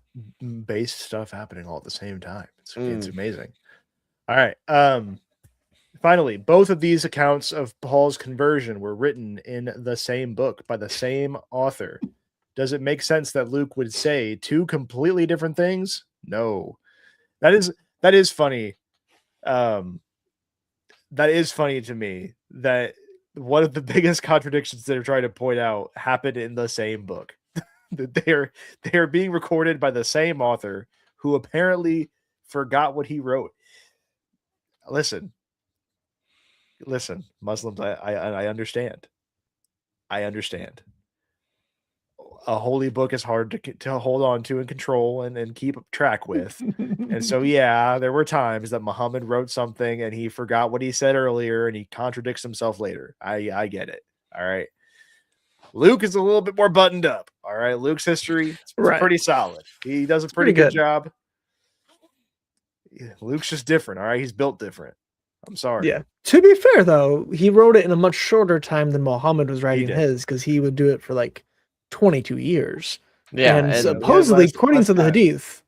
based stuff happening all at the same time. It's amazing. All right. Finally, both of these accounts of Paul's conversion were written in the same book by the same author. Does it make sense that Luke would say two completely different things? No. That is funny. That is funny to me that one of the biggest contradictions they're trying to point out happened in the same book. That they are being recorded by the same author who apparently forgot what he wrote. Listen, Muslims, I understand. I understand. A holy book is hard to hold on to and control and keep track with. And so, yeah, there were times that Muhammad wrote something and he forgot what he said earlier and he contradicts himself later. I get it. All right. Luke is a little bit more buttoned up. All right. Luke's history is pretty solid. He does a pretty good job. Yeah, Luke's just different. All right. He's built different. I'm sorry. Yeah. To be fair, though, he wrote it in a much shorter time than Muhammad was writing his because he would do it for like 22 years. Yeah. And supposedly, according to the Hadith,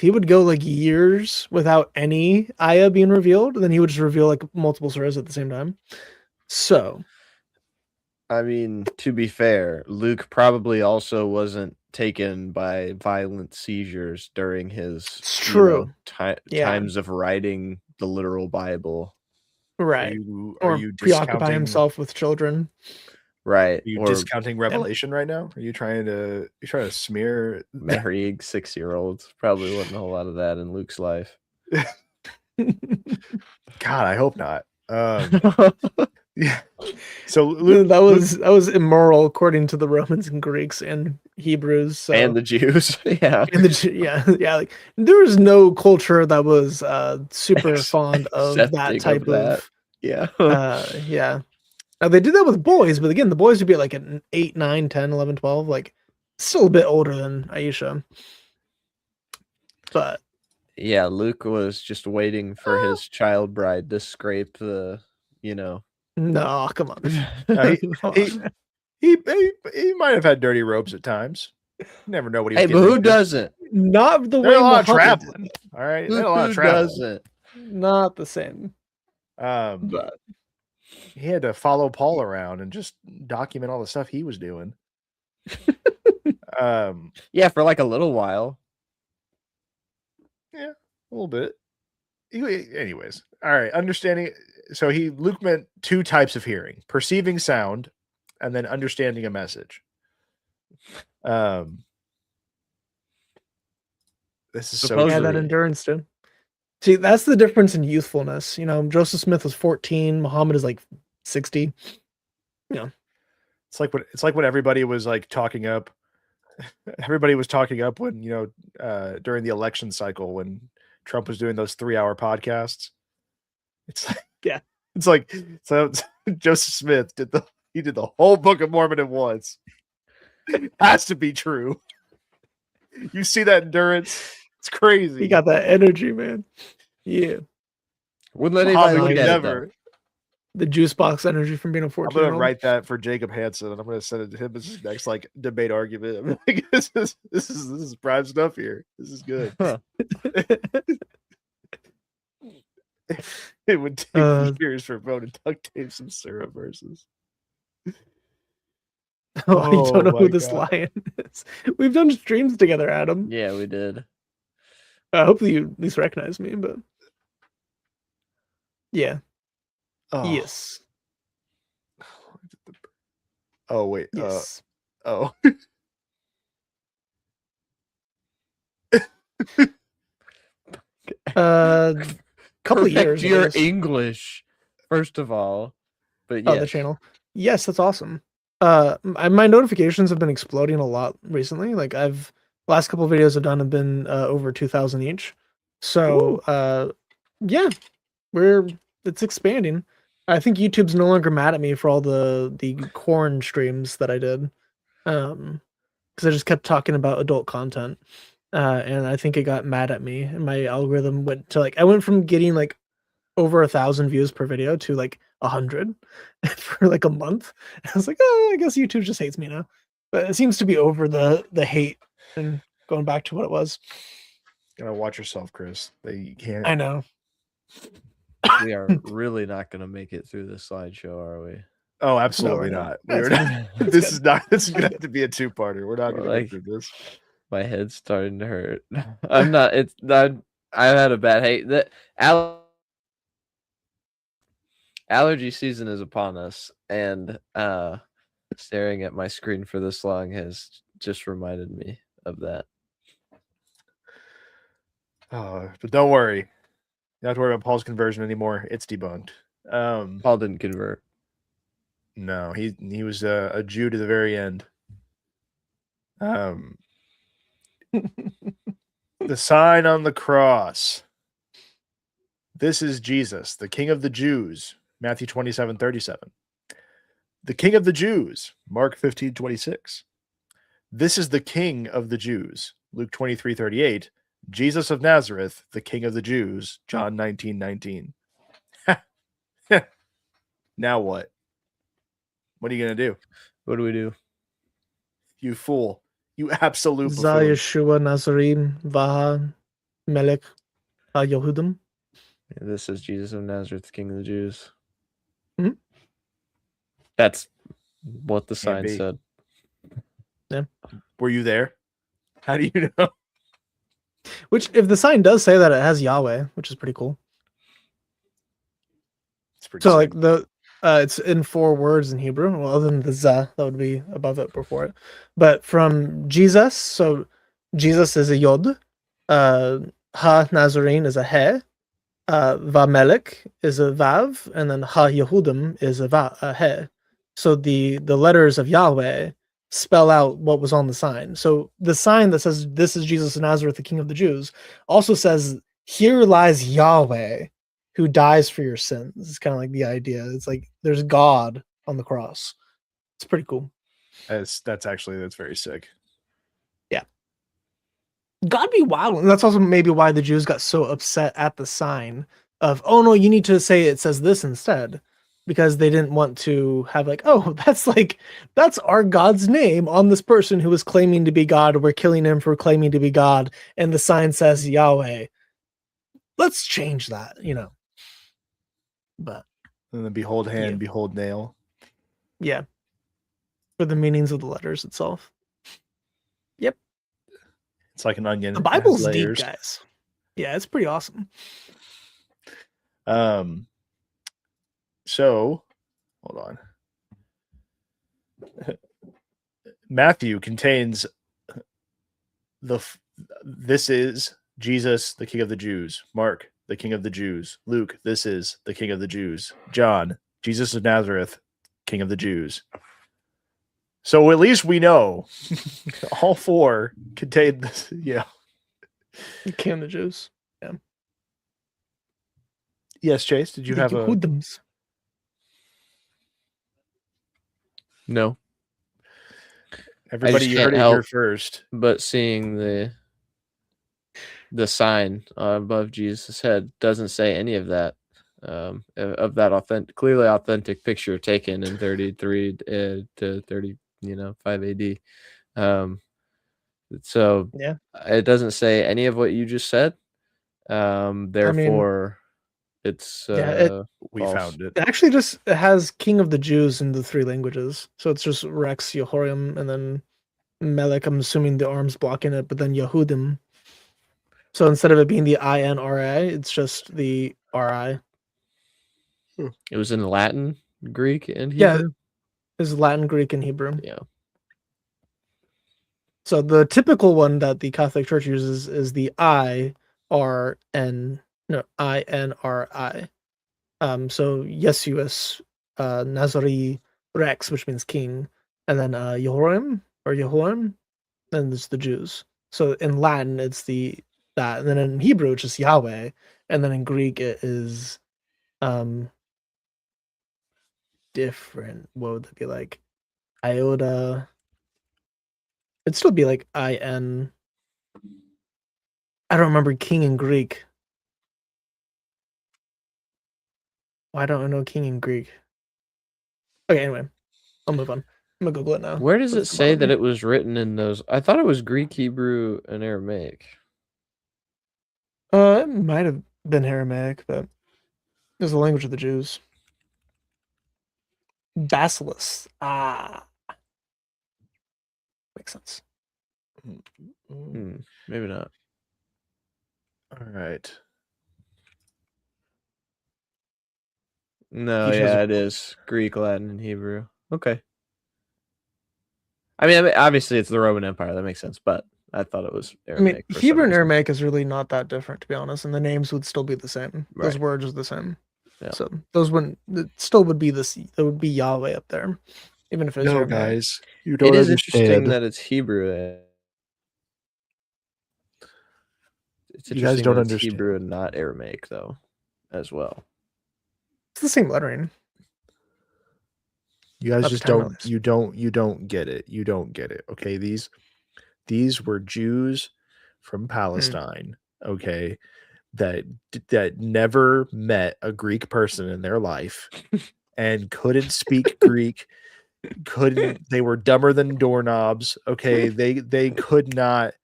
he would go like years without any ayah being revealed. And then he would just reveal like multiple surahs at the same time. So, I mean, to be fair, Luke probably also wasn't taken by violent seizures during his times of writing the literal Bible. Right. Are you preoccupy himself with children? Right. Are you discounting Revelation right now? Are you trying to smear marrying 6-year-olds? Probably wasn't a whole lot of that in Luke's life. God, I hope not. Yeah. So that was immoral according to the Romans and Greeks and Hebrews. So. And the Jews. Yeah. And yeah. Like there was no culture that was super fond of that type of yeah. Yeah. Now they did that with boys, but again, the boys would be like at 8, 9, 10, 11, 12, like still a bit older than Aisha. But yeah, Luke was just waiting for his child bride to scrape the, No, come on. He might have had dirty robes at times. You never know what he was Hey, but who doesn't? Not the They're way a lot of Muhammad traveling. did. All right, they're a lot of traveling. Doesn't? Not the same. But he had to follow Paul around and just document all the stuff he was doing. Yeah, for like a little while. Yeah, a little bit. Anyways, all right. Understanding. So Luke meant two types of hearing: perceiving sound, and then understanding a message. This is so that endurance, dude. See, that's the difference in youthfulness. You know, Joseph Smith was 14. Muhammad is like 60. Yeah, it's like what everybody was like talking up. Everybody was talking up when during the election cycle when Trump was doing those 3-hour podcasts. It's like it's like so Joseph Smith did the whole Book of Mormon at once. It has to be true. You see that endurance? It's crazy. He got that energy, man. Yeah. Wouldn't let anybody look at never. It, the juice box energy from being a 14-year-old. I'm gonna write that for Jacob Hansen, and I'm gonna send it to him as his next like debate argument. I'm like, this is prime stuff here. This is good. Huh. It would take years for Bo to duct tape some syrup versus. I don't know who this lion is. We've done streams together, Adam. Yeah, we did. Hopefully you at least recognize me, but yeah. Oh. Yes. Oh wait. Yes. Oh. Couple of years. Your English, first of all. But yeah. Oh, the channel. Yes, that's awesome. My notifications have been exploding a lot recently. Like last couple of videos I've done have been over 2,000 each. So yeah, it's expanding. I think YouTube's no longer mad at me for all the corn streams that I did. Because I just kept talking about adult content. And I think it got mad at me, and my algorithm went to I went from getting like over 1,000 views per video to like 100 for like a month. I was like, oh, I guess YouTube just hates me now. But it seems to be over the hate and going back to what it was. Gotta watch yourself, Chris. They can't. I know. We are really not gonna make it through this slideshow, are we? Oh, absolutely not. This is gonna have to be a two-parter. We're not gonna get through this. My head's starting to hurt. I'm not. It's not. I had a bad hate. That allergy season is upon us, and staring at my screen for this long has just reminded me of that. But don't worry. You don't have to worry about Paul's conversion anymore. It's debunked. Paul didn't convert. No, he was a Jew to the very end. The sign on the cross. This is Jesus, the King of the Jews. Matthew 27:37. The King of the Jews. Mark 15:26. This is the King of the Jews. Luke 23:38. Jesus of Nazareth, the King of the Jews. John 19:19. Now what? What are you gonna do? What do we do? You fool. You absolute buffoon. Za Yeshua Nazarene Vaha Melech HaYehudim. This is Jesus of Nazareth, King of the Jews. Mm-hmm. That's what the sign said. Yeah. Were you there? How do you know? Which, if the sign does say that, it has Yahweh, which is pretty cool. It's pretty so sick. Like it's in 4 words in Hebrew. Well, other than the za, that would be above it before it. But from Jesus, so Jesus is a yod, ha Nazarene is a he, va melech is a vav, and then ha Yehudim is a he. So the letters of Yahweh spell out what was on the sign. So the sign that says this is Jesus of Nazareth, the King of the Jews, also says here lies Yahweh, who dies for your sins. It's kind of like the idea. It's like there's God on the cross. It's pretty cool. That's very sick. Yeah. God be wild. And that's also maybe why the Jews got so upset at the sign of, oh no, you need to say it says this instead. because they didn't want to have like, oh, that's our God's name on this person who is claiming to be God. We're killing him for claiming to be God, and the sign says Yahweh. Let's change that, But and then behold hand, behold nail. Yeah, for the meanings of the letters itself. Yep, it's like an onion. The Bible's deep, guys. Yeah, it's pretty awesome. So, hold on. Matthew contains this is Jesus, the King of the Jews. Mark, the King of the Jews. Luke, this is the King of the Jews. John, Jesus of Nazareth, King of the Jews. So at least we know all four contain this. Yeah. King of the Jews. Yeah. Yes, Chase, did you have a... No. Everybody, you heard it here first. But seeing the sign above Jesus' head doesn't say any of that. Of that clearly authentic picture taken in 33 to 5 AD. So yeah, it doesn't say any of what you just said. Therefore, it's we found it. It actually just has King of the Jews in the 3 languages. So it's just Rex, Yehoram, and then Melech. I'm assuming the arms blocking it, but then Yehudim. So instead of it being the INRI, it's just the RI. It was in Latin, Greek, and Hebrew? Yeah, it's Latin, Greek, and Hebrew. Yeah. So the typical one that the Catholic Church uses is the INRI. So Yesuus, Nazari Rex, which means king, and then Yehoram, and it's the Jews. So in Latin, it's that, and then in Hebrew, it's just Yahweh, and then in Greek, it is different. What would that be like? Iota. It'd still be like IN. I don't remember king in Greek. Why don't I know king in Greek? Okay, anyway, I'll move on. I'm gonna Google it now. Where does it say that it was written in those? I thought it was Greek, Hebrew, and Aramaic. It might have been Aramaic, but it was the language of the Jews. Basilisk. Makes sense. Maybe not. All right. No, yeah, it is Greek, Latin, and Hebrew. Okay. I mean, obviously it's the Roman Empire. That makes sense, but I thought it was Aramaic. I mean, Hebrew and Aramaic is really not that different, to be honest, and the names would still be the same. Right. Those words are the same. Yeah. So those wouldn't. It still would be this. It would be Yahweh up there, even if it's no, Aramaic. Guys, you don't. It is interesting that it's Hebrew. It's you guys don't understand Hebrew and not Aramaic, though, as well. It's the same lettering. You guys just don't. You don't get it. You don't get it. Okay, these were Jews from Palestine. Okay, that never met a Greek person in their life and couldn't speak Greek. They were dumber than doorknobs. Okay, they could not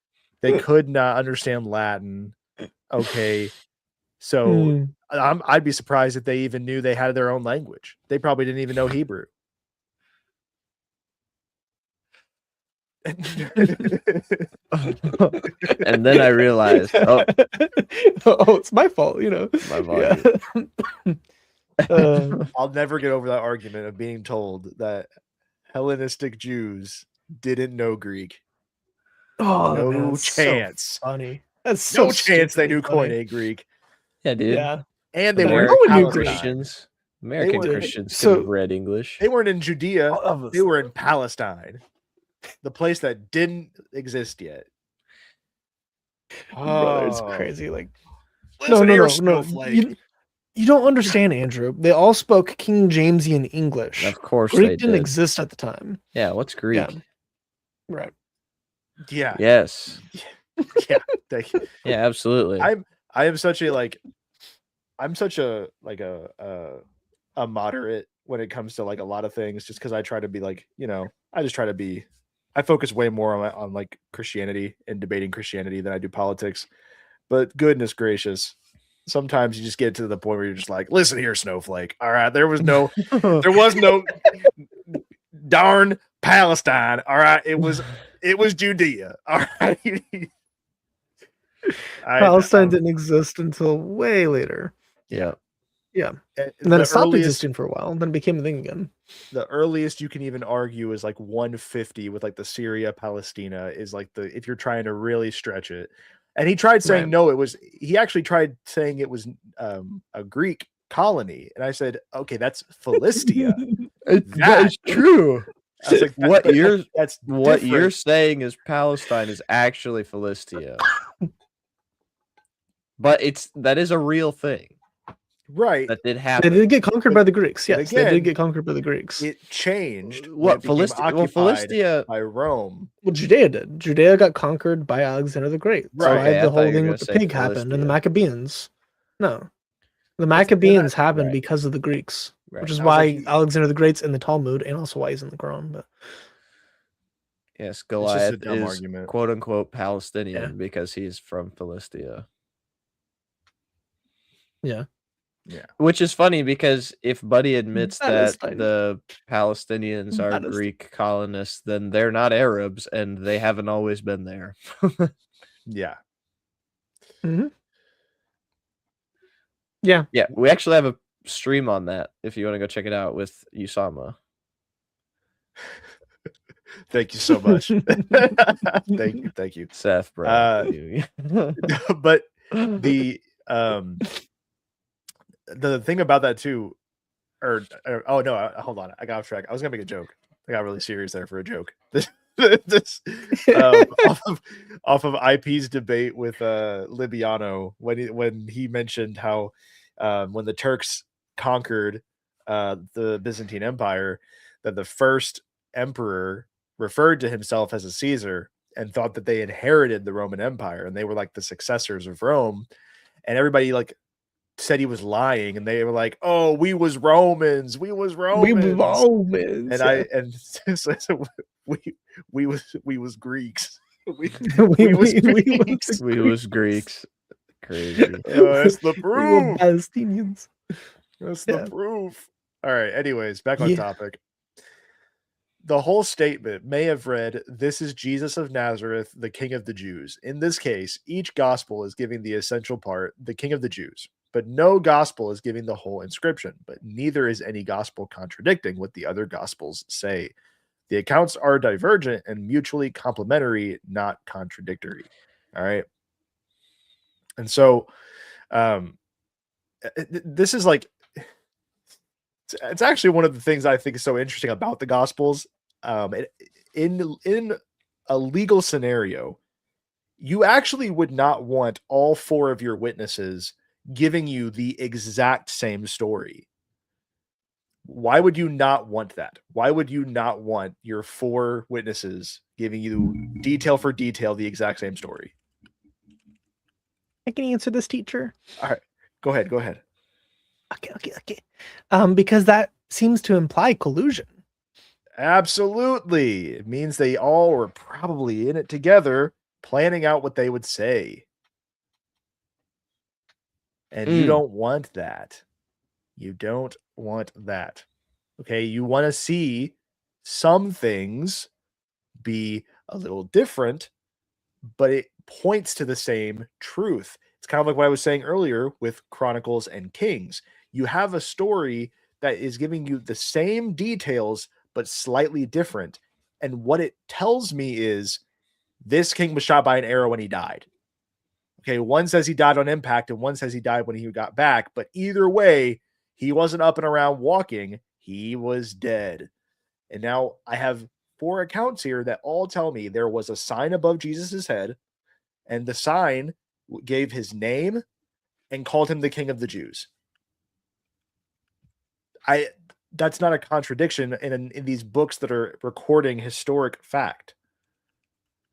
understand Latin. Okay, so I'd be surprised if they even knew they had their own language. They probably didn't even know Hebrew. And then I realized, it's my fault, my volume. Yeah. I'll never get over that argument of being told that Hellenistic Jews didn't know Greek. Oh, no man, chance. So funny. That's so no chance they knew Koine Greek. Yeah, dude. Yeah. And they were Christians. American Christians could have read English. They weren't in Judea. They were in Palestine. The place that didn't exist yet. Brother, it's crazy. Like, no. You don't understand, Andrew. They all spoke King Jamesian English. Of course, Greek didn't exist at the time. Yeah, what's Greek? Yeah. Right. Yeah. Yes. Yeah. Yeah, absolutely. I am such a I'm such a a moderate when it comes to like a lot of things, just because I try to be like, I focus way more on like Christianity and debating Christianity than I do politics. But goodness gracious, sometimes you just get to the point where you're just like, listen here, snowflake. All right, there was no darn Palestine. All right, it was Judea. All right. Palestine didn't exist until way later. Yeah. And then it stopped existing for a while, and then it became a thing again. The earliest you can even argue is like 150 with like the Syria Palestina is like if you're trying to really stretch it. And he tried saying he actually tried saying it was a Greek colony. And I said, okay, that's Philistia. That is true. I was like, what you're saying is Palestine is actually Philistia. But that is a real thing. Right. That did happen. They did get conquered by the Greeks. Yes, again, they did get conquered by the Greeks. It changed. What Philistia by Rome. Well, Judea did. Judea got conquered by Alexander the Great. Right. So the whole thing with the pig happened, and the Maccabees. No. The Maccabees happened because of the Greeks. Right. Which is why Alexander the Great's in the Talmud, and also why he's in the Quran. But yes, Goliath is quote unquote Palestinian because he's from Philistia. Yeah. Which is funny because if Buddy admits that the Palestinians are Greek colonists, then they're not Arabs and they haven't always been there. Yeah. Mm-hmm. Yeah. Yeah. We actually have a stream on that if you want to go check it out with Usama. Thank you so much. Thank you. Seth, bro. But the thing about that too, hold on, I got off track. I was gonna make a joke. I got really serious there for a joke. Off of IP's debate with Libiano when he mentioned how when the Turks conquered the Byzantine Empire, that the first emperor referred to himself as a Caesar and thought that they inherited the Roman Empire and they were like the successors of Rome, and everybody like said he was lying, and they were like, "Oh, we was Romans, and we was Greeks, we was Greeks." Crazy. That's the proof. Palestinians. That's the proof. All right. Anyways, back on topic. The whole statement may have read, "This is Jesus of Nazareth, the King of the Jews." In this case, each gospel is giving the essential part, the King of the Jews. But no gospel is giving the whole inscription, but neither is any gospel contradicting what the other gospels say. The accounts are divergent and mutually complementary, not contradictory. All right. And so this is like, it's actually one of the things I think is so interesting about the gospels. In a legal scenario, you actually would not want all four of your witnesses giving you the exact same story. Why would you not want that? Why would you not want your four witnesses giving you detail for detail the exact same story? I can answer this, teacher. All right, go ahead. Okay. Because that seems to imply collusion. Absolutely. It means they all were probably in it together, planning out what they would say. And you don't want that. You don't want that. Okay, you want to see some things be a little different, but it points to the same truth. It's kind of like what I was saying earlier with Chronicles and Kings. You have a story that is giving you the same details, but slightly different. And what it tells me is this king was shot by an arrow when he died. Okay, one says he died on impact and one says he died when he got back. But either way, he wasn't up and around walking. He was dead. And now I have 4 accounts here that all tell me there was a sign above Jesus's head, and the sign gave his name and called him the King of the Jews. That's not a contradiction in these books that are recording historic fact.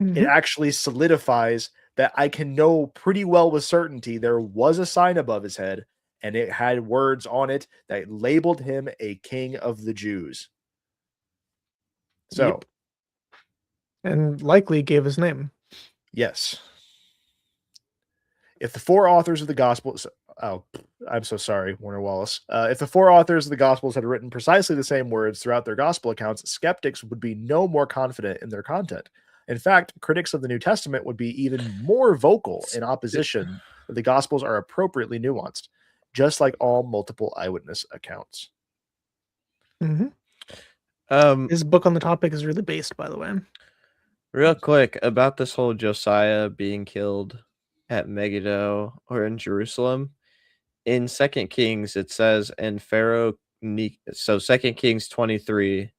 Mm-hmm. It actually solidifies that I can know pretty well with certainty there was a sign above his head, and it had words on it that labeled him a king of the Jews. So, yep. And likely gave his name. Yes. If the four authors of the Gospels, oh, I'm so sorry, Warner Wallace. If the four authors of the Gospels had written precisely the same words throughout their Gospel accounts, skeptics would be no more confident in their content. In fact, critics of the New Testament would be even more vocal in opposition that the Gospels are appropriately nuanced, just like all multiple eyewitness accounts. Mm-hmm. His book on the topic is really based, by the way. Real quick about this whole Josiah being killed at Megiddo or in Jerusalem. In 2 Kings, it says, and Pharaoh, so 2 Kings 23,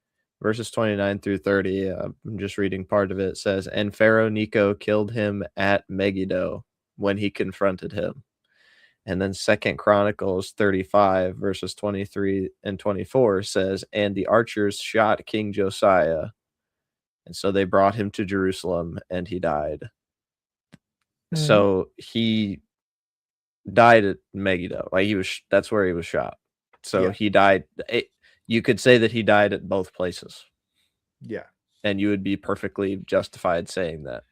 verses 29 through 30, I'm just reading part of it. It says, and Pharaoh Necho killed him at Megiddo when he confronted him. And then 2 Chronicles 35, verses 23 and 24 says, and the archers shot King Josiah. And so they brought him to Jerusalem and he died. Mm-hmm. So he died at Megiddo. Like that's where he was shot. So he died. You could say that he died at both places. Yeah. And you would be perfectly justified saying that.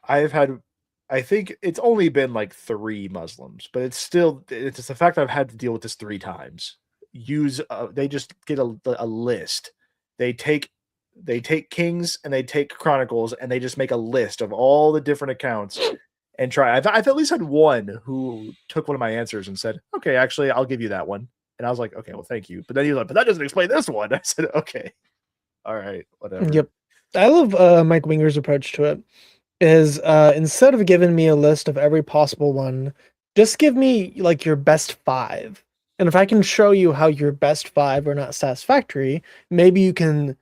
I think it's only been like 3 Muslims, but it's just the fact that I've had to deal with this 3 times. They just get a list. They take Kings and they take Chronicles and they just make a list of all the different accounts and try. I've at least had one who took one of my answers and said, okay, actually, I'll give you that one. And I was like, okay, well, thank you. But then he was like, but that doesn't explain this one. I said, okay, all right, whatever. Yep. I love Mike Winger's approach to it. Is instead of giving me a list of every possible one, just give me like your best 5. And if I can show you how your best 5 are not satisfactory, maybe you can,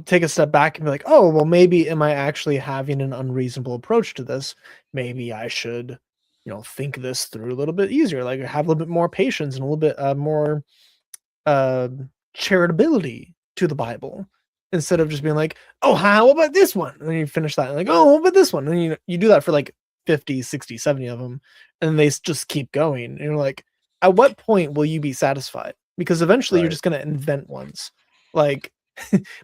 take a step back and be like, oh, well, maybe am I actually having an unreasonable approach to this? Maybe I should, think this through a little bit easier, like have a little bit more patience and a little bit more charitability to the Bible. Instead of just being like, oh, how about this one? And then you finish that and like, oh, what about this one? And then you do that for like 50, 60, 70 of them. And then they just keep going. And you're like, at what point will you be satisfied? Because eventually you're just going to invent ones. Like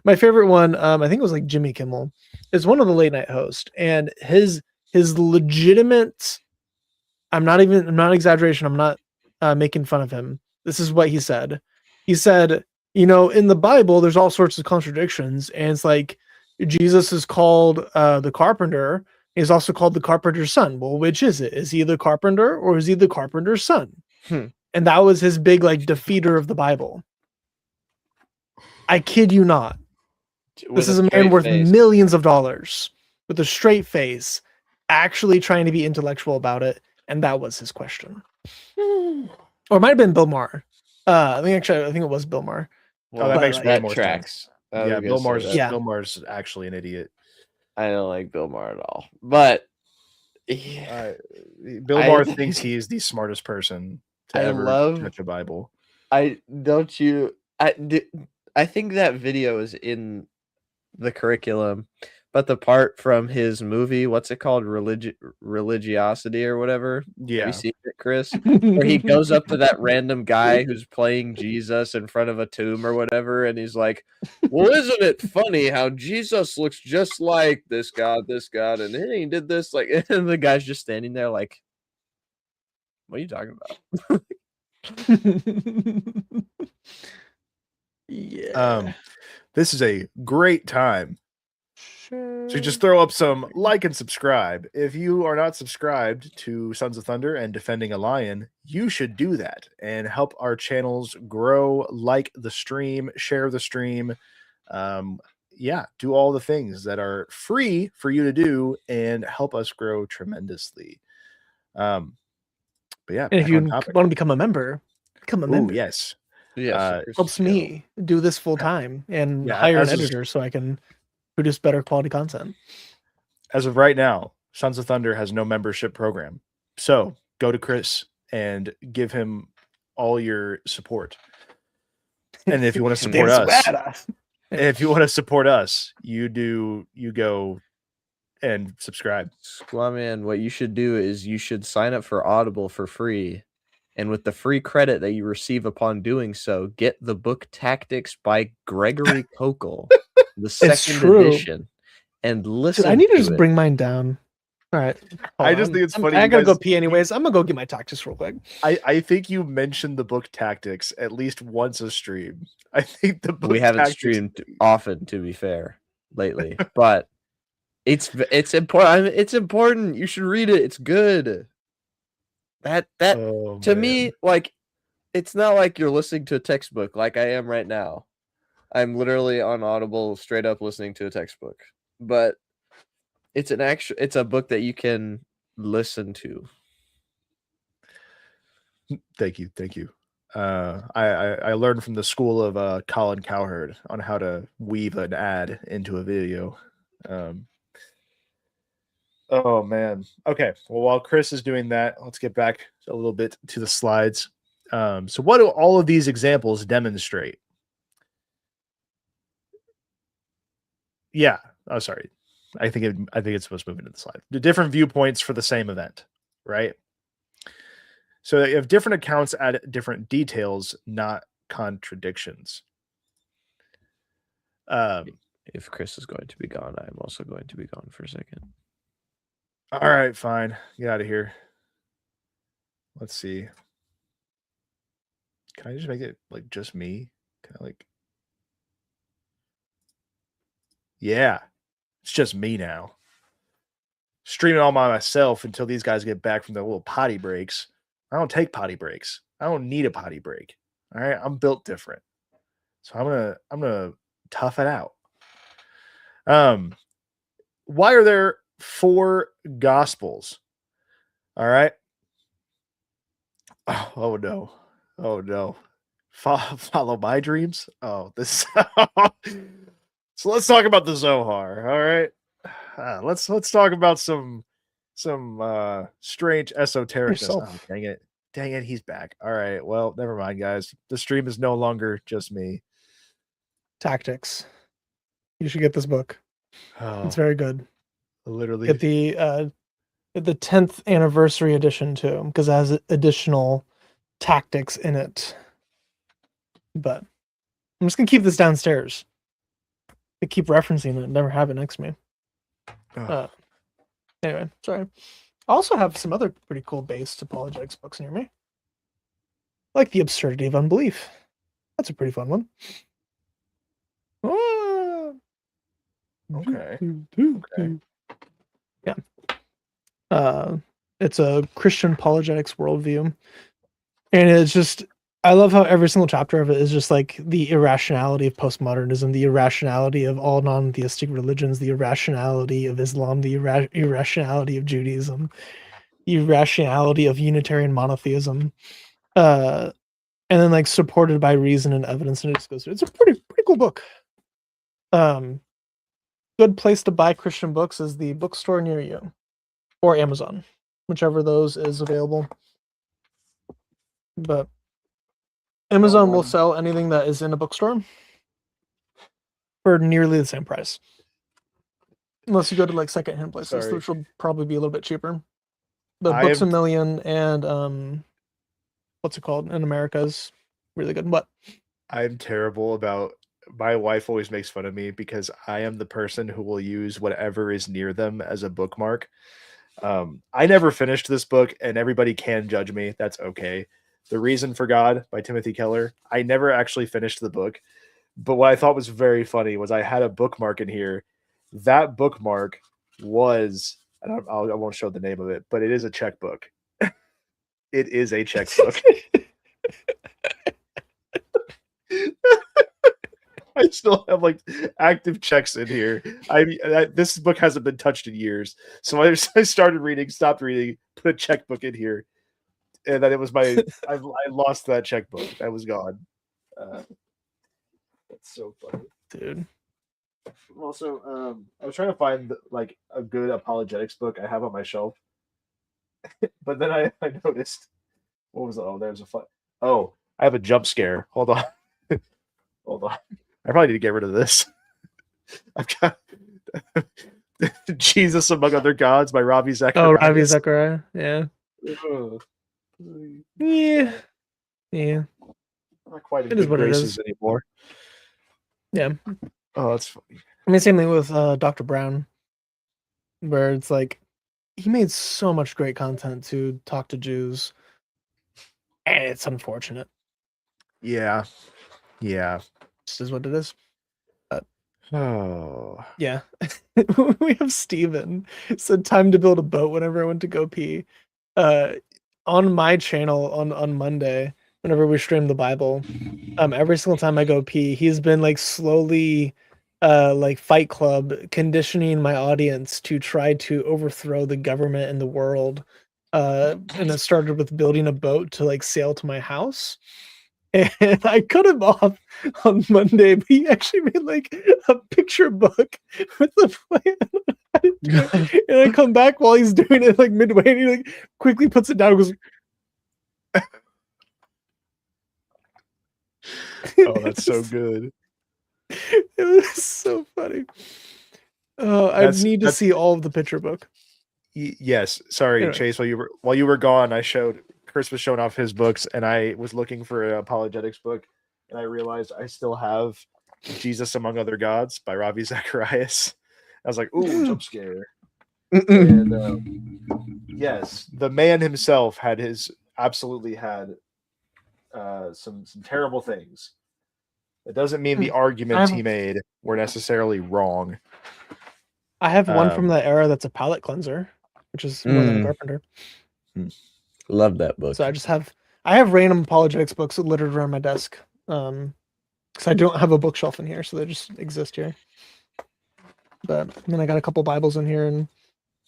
my favorite one, I think it was like Jimmy Kimmel, is one of the late night hosts. And his legitimate, I'm not exaggeration. I'm not making fun of him. This is what he said. He said, in the Bible, there's all sorts of contradictions. And it's like Jesus is called the carpenter. He's also called the carpenter's son. Well, which is it? Is he the carpenter or is he the carpenter's son? And that was his big like defeater of the Bible. I kid you not. This is a man worth millions of dollars with a straight face, actually trying to be intellectual about it. And that was his question. Or it might have been Bill Maher. I think it was Bill Maher. Well, that makes way more tracks. Sense. Yeah, Bill Maher's actually an idiot. I don't like Bill Maher at all. But Bill Maher thinks he is the smartest person to ever touch a Bible. I think that video is in the curriculum, but the part from his movie, what's it called? Religiosity or whatever. Yeah. Have you seen it, Chris? Where he goes up to that random guy who's playing Jesus in front of a tomb or whatever, and he's like, well, isn't it funny how Jesus looks just like this God, and he did this, like, and the guy's just standing there like, what are you talking about? Yeah. This is a great time. So just throw up some like and subscribe. If you are not subscribed to Sons of Thunder and Defending a Lion, you should do that and help our channels grow. Like the stream, share the stream. Do all the things that are free for you to do and help us grow tremendously. But yeah, and if you want to become a member, member. Yes. Helps me do this full time and hire an editor so I can produce better quality content. As of right now, Sons of Thunder has no membership program. So go to Chris and give him all your support. And if you want to support us, you go and subscribe. Squaw man, what you should do is you should sign up for Audible for free And with the free credit that you receive upon doing so, get the book Tactics by Gregory Kokel, the second edition, and listen. Dude, I need to to just it. bring mine down. All right. I just think it's funny. I gotta go pee anyways. I'm gonna go get my Tactics real quick. I think you mentioned the book Tactics at least once a stream. I think the book we haven't Tactics... streamed often, to be fair, lately, but it's important. It's important. You should read it. It's good. To me, like, it's not like you're listening to a textbook like I am right now. I'm literally on Audible, straight up listening to a textbook, but it's a book that you can listen to. Thank you. I learned from the school of Colin Cowherd on how to weave an ad into a video. Oh man. Okay. Well, while Chris is doing that, let's get back a little bit to the slides. So what do all of these examples demonstrate? Yeah. Oh, sorry. I think it's supposed to move into the slide. The different viewpoints for the same event, right? So you have different accounts at different details, not contradictions. If Chris is going to be gone, I'm also going to be gone for a second. All right, fine. Get out of here. Let's see. Can I just make it like just me? Can I like... Yeah, it's just me now. Streaming all by myself until these guys get back from their little potty breaks. I don't take potty breaks. I don't need a potty break. All right, I'm built different. So I'm gonna tough it out. Why are there 4 gospels? All right. Oh no. Oh no. Follow my dreams. Oh, this. So let's talk about the Zohar. All right. Let's talk about some strange esotericness. Oh, dang it, he's back. All right. Well, never mind, guys. The stream is no longer just me. Tactics. You should get this book. Oh, it's very good. Literally. Get the 10th anniversary edition too, because it has additional tactics in it. But I'm just gonna keep this downstairs. I keep referencing it, never have it next to me. Anyway, sorry. I also have some other pretty cool based apologetics books near me. Like The Absurdity of Unbelief. That's a pretty fun one. Okay. Yeah. It's a Christian apologetics worldview. And it's just, I love how every single chapter of it is just like the irrationality of postmodernism, the irrationality of all non-theistic religions, the irrationality of Islam, the irrationality of Judaism, the irrationality of Unitarian monotheism, and then like supported by reason and evidence, and it just goes through. It's a pretty cool book. Good place to buy Christian books is the bookstore near you, or Amazon, whichever of those is available. But Amazon will sell anything that is in a bookstore for nearly the same price. Unless you go to like secondhand places, which will probably be a little bit cheaper. But Books A Million and what's it called in America is really good. What? I'm terrible about... My wife always makes fun of me because I am the person who will use whatever is near them as a bookmark. I never finished this book, and everybody can judge me. That's okay. The Reason for God by Timothy Keller. I never actually finished the book, but what I thought was very funny was I had a bookmark in here. That bookmark was, I won't show the name of it, but it is a checkbook. It is a checkbook. I still have like active checks in here. This book hasn't been touched in years, so I started reading, stopped reading, put a checkbook in here, and then it was my I lost that checkbook. That was gone. That's so funny, dude. Also, I was trying to find like a good apologetics book I have on my shelf, but then I noticed, what was it? Oh, there's a I have a jump scare. Hold on. Hold on. I probably need to get rid of this. I've got Jesus Among Other Gods by Ravi Zacharias. Oh, Ravi Zacharias. Yeah. Yeah. Not quite in It is good what it graces is. anymore. Yeah. Oh, that's funny. I mean, same thing with Dr. Brown, where it's like he made so much great content to talk to Jews, and it's unfortunate. Yeah. This is what it is. Oh. Yeah. We have Steven said time to build a boat whenever I went to go pee. On my channel on Monday, whenever we stream the Bible, every single time I go pee, he's been like slowly like Fight Club conditioning my audience to try to overthrow the government and the world. And it started with building a boat to like sail to my house. And I cut him off on Monday, but he actually made like a picture book with the plan on how to do it. And I come back while he's doing it like midway, and he like quickly puts it down and goes, Oh, that's so good. It was so funny. Oh, I need to see all of the picture book. Yes, sorry, Anyway. Chase. While you were gone, Chris was showing off his books, and I was looking for an apologetics book, and I realized I still have Jesus Among Other Gods by Ravi Zacharias. I was like, "Ooh, jump scare!" And yes, the man himself absolutely had some terrible things. It doesn't mean the arguments he made were necessarily wrong. I have one from that era that's a palate cleanser, which is more than a carpenter. Love that book. So I have random apologetics books littered around my desk. Because I don't have a bookshelf in here, so they just exist here. But then I got a couple Bibles in here, and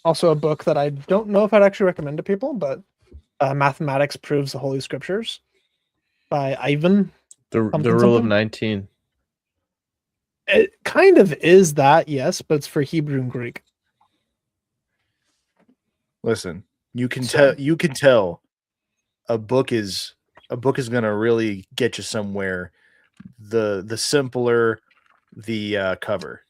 also a book that I don't know if I'd actually recommend to people, but Mathematics Proves the Holy Scriptures by Ivan. The Rule of 19. It kind of is that, yes, but it's for Hebrew and Greek. Listen, you can tell a book is gonna really get you somewhere. The simpler the cover.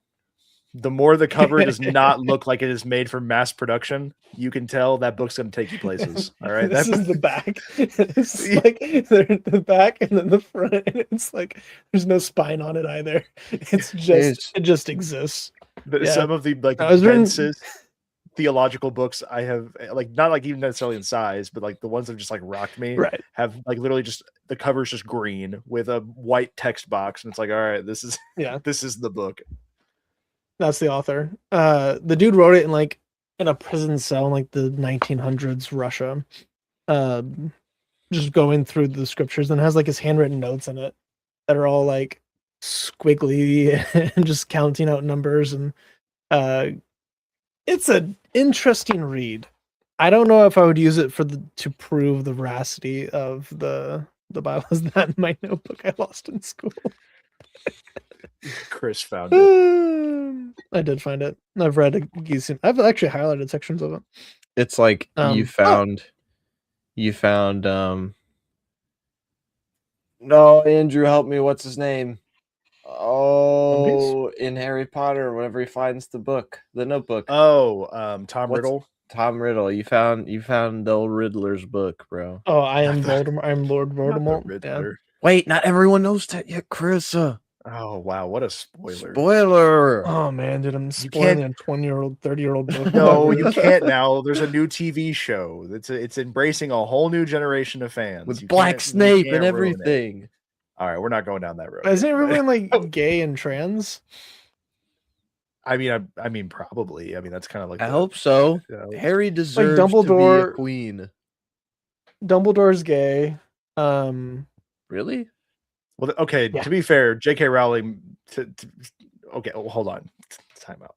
The more the cover does not look like it is made for mass production, you can tell that book's going to take you places. All right, this is the back. It's like the back and then the front, and it's like there's no spine on it either. It just exists. Some of the like densest theological books I have, like not like even necessarily in size, but like the ones that just like rocked me, right? Have like literally just the cover's just green with a white text box, and it's like, all right, this is the book. That's the author. The dude wrote it in a prison cell in like the 1900s Russia. Just going through the scriptures, and has like his handwritten notes in it that are all like squiggly and just counting out numbers, and it's an interesting read. I don't know if I would use it to prove the veracity of the Bible. Is that in my notebook I lost in school? Chris found it. I did find it. I've read I've actually highlighted sections of it. It's like you found no, Andrew, help me. What's his name? Oh, in Harry Potter, whenever he finds the notebook. Oh, Tom Riddle. Tom Riddle. You found the old Riddler's book, bro. Oh, I am Voldemort. I'm Lord Voldemort. Riddler. Yeah. Wait, not everyone knows that yet, Chris. Oh wow, what a spoiler! Oh man, dude, I'm spoiling a 20-year-old, 30-year-old book. No, you can't now. There's a new TV show. It's embracing a whole new generation of fans with Black Snape and everything. All right, we're not going down that road. Isn't everyone like gay and trans? I mean, probably. I mean, that's kind of like. I hope so. Harry deserves like Dumbledore, to be a queen. Dumbledore's gay. Really? Well, okay. Yeah. To be fair, J.K. Rowling. Okay, well, hold on. Time out.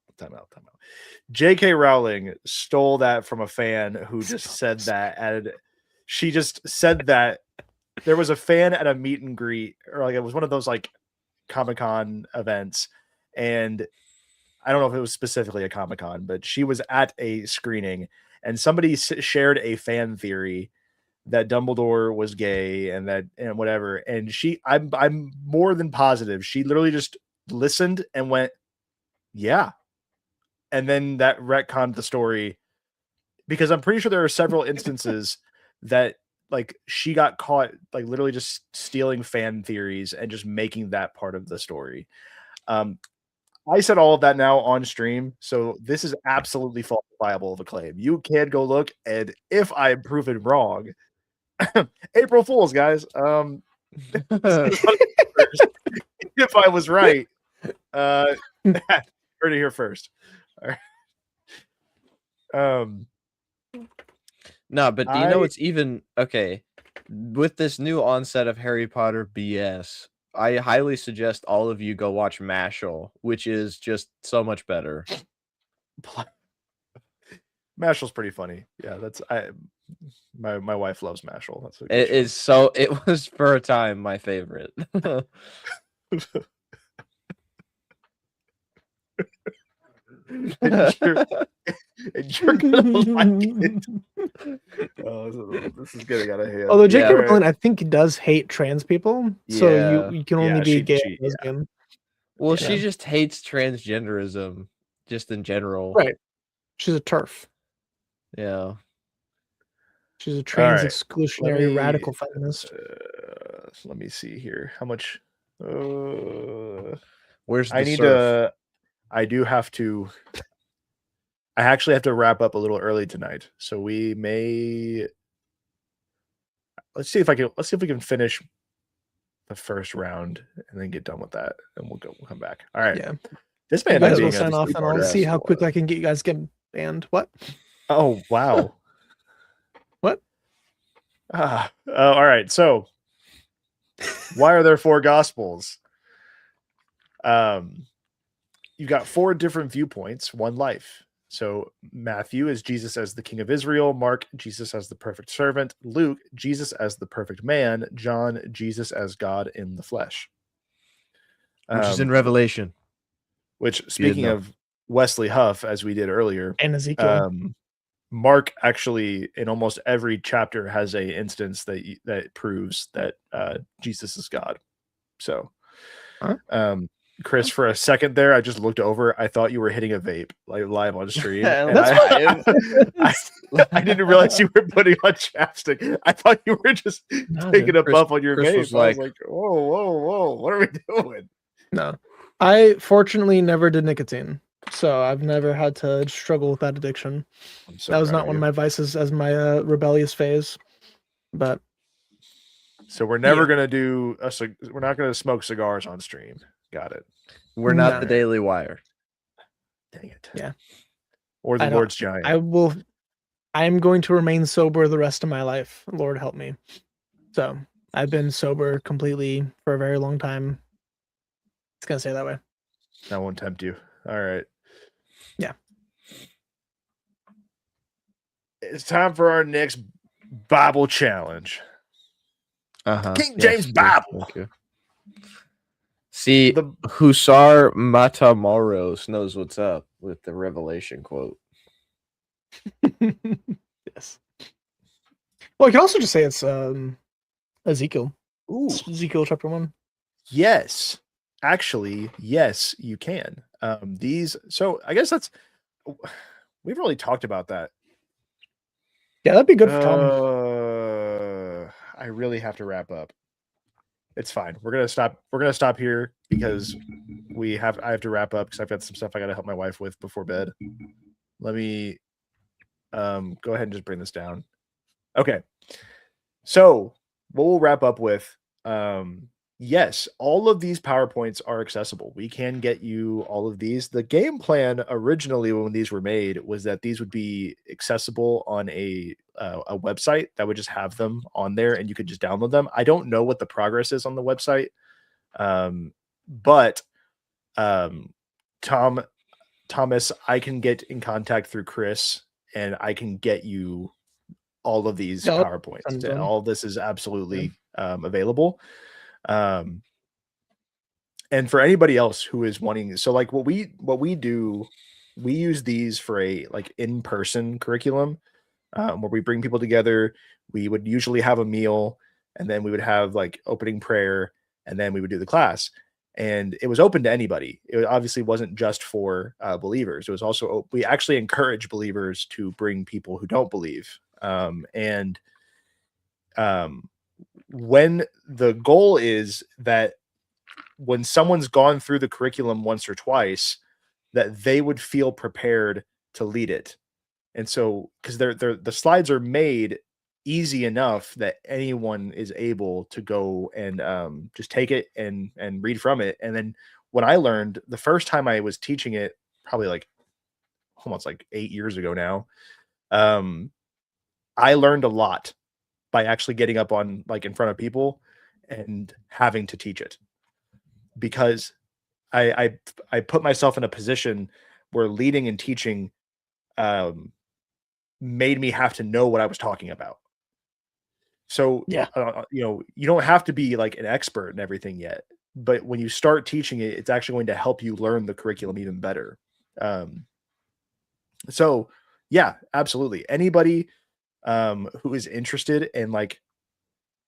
J.K. Rowling stole that from a fan who just said that. She just said that there was a fan at a meet and greet, or like it was one of those like Comic-Con events, and I don't know if it was specifically a Comic-Con, but she was at a screening, and somebody shared a fan theory that Dumbledore was gay and whatever. And I'm more than positive she literally just listened and went, yeah. And then that retconned the story, because I'm pretty sure there are several instances that like she got caught like literally just stealing fan theories and just making that part of the story. I said all of that now on stream, so this is absolutely falsifiable of a claim. You can go look, and if I am proven wrong, April Fools, guys. If I was right, heard it here first. All right. No, but do you know it's even okay with this new onset of Harry Potter BS? I highly suggest all of you go watch Mashal, which is just so much better. Mashal's pretty funny. Yeah, that's my wife loves Mashal. That's it is so. It was for a time my favorite. and you're gonna like it. Oh, this is getting out of hand. Although J.K. Rowling, I think, does hate trans people, so you can only be gay and lesbian. Well, she just hates transgenderism, just in general. Right. She's a TERF. Yeah. She's a trans exclusionary radical feminist. Let me see here. How much? Where's the surf? I do have to. I actually have to wrap up a little early tonight, so we may. Let's see if we can finish the first round and then get done with that, and we'll come back. All right. Yeah. This man will sign off, and I'll see how quick I can get you guys get banned. What? Oh wow. What? All right. So, why are there 4 gospels? You've got 4 different viewpoints, one life. So Matthew is Jesus as the King of Israel, Mark, Jesus as the perfect servant, Luke, Jesus as the perfect man, John, Jesus as God in the flesh. Which is in Revelation. Which, speaking of Wesley Huff, as we did earlier, and Ezekiel, Mark actually in almost every chapter has a instance that proves that Jesus is God. So, Chris, for a second there, I just looked over. I thought you were hitting a vape like live on stream. I didn't realize you were putting on chapstick. I thought you were just taking a puff on your vape. I was like, whoa, what are we doing? No, I fortunately never did nicotine, so I've never had to struggle with that addiction. That was not one of my vices as my rebellious phase. But so we're never gonna do we're not gonna smoke cigars on stream. Got it. We're not the Daily Wire. Dang it. Yeah. Or the Lord's Giant. I'm going to remain sober the rest of my life. Lord help me. So I've been sober completely for a very long time. It's gonna stay that way. That won't tempt you. All right. Yeah. It's time for our next Bible challenge. King James Bible. Okay. See, Hussar Matamoros knows what's up with the Revelation quote. Yes. Well, you can also just say it's Ezekiel. Ooh. Ezekiel chapter 1. Yes. Actually, yes, you can. So I guess we've really talked about that. Yeah, that'd be good for Tom. I really have to wrap up. It's fine. We're gonna stop here because I have to wrap up because I've got some stuff I gotta help my wife with before bed. Let me go ahead and just bring this down. Okay. So what we'll wrap up with, yes, all of these PowerPoints are accessible. We can get you all of these. The game plan originally when these were made was that these would be accessible on a website that would just have them on there and you could just download them. I don't know what the progress is on the website. But Thomas, I can get in contact through Chris and I can get you all of these PowerPoints. All of this is absolutely available. And for anybody else who is wanting, so like what we do, we use these for a like in-person curriculum where we bring people together. We would usually have a meal and then we would have like opening prayer and then we would do the class. And it was open to anybody. It obviously wasn't just for believers. It was also, we actually encourage believers to bring people who don't believe. when the goal is that when someone's gone through the curriculum once or twice, that they would feel prepared to lead it. And so, because the slides are made easy enough that anyone is able to go and just take it and read from it. And then when I learned the first time I was teaching it, probably like almost like 8 years ago now, I learned a lot by actually getting up on like in front of people and having to teach it, because I put myself in a position where leading and teaching made me have to know what I was talking about. So, Yeah. You don't have to be like an expert in everything yet, but when you start teaching it, it's actually going to help you learn the curriculum even better. So yeah, absolutely. Anybody who is interested in like,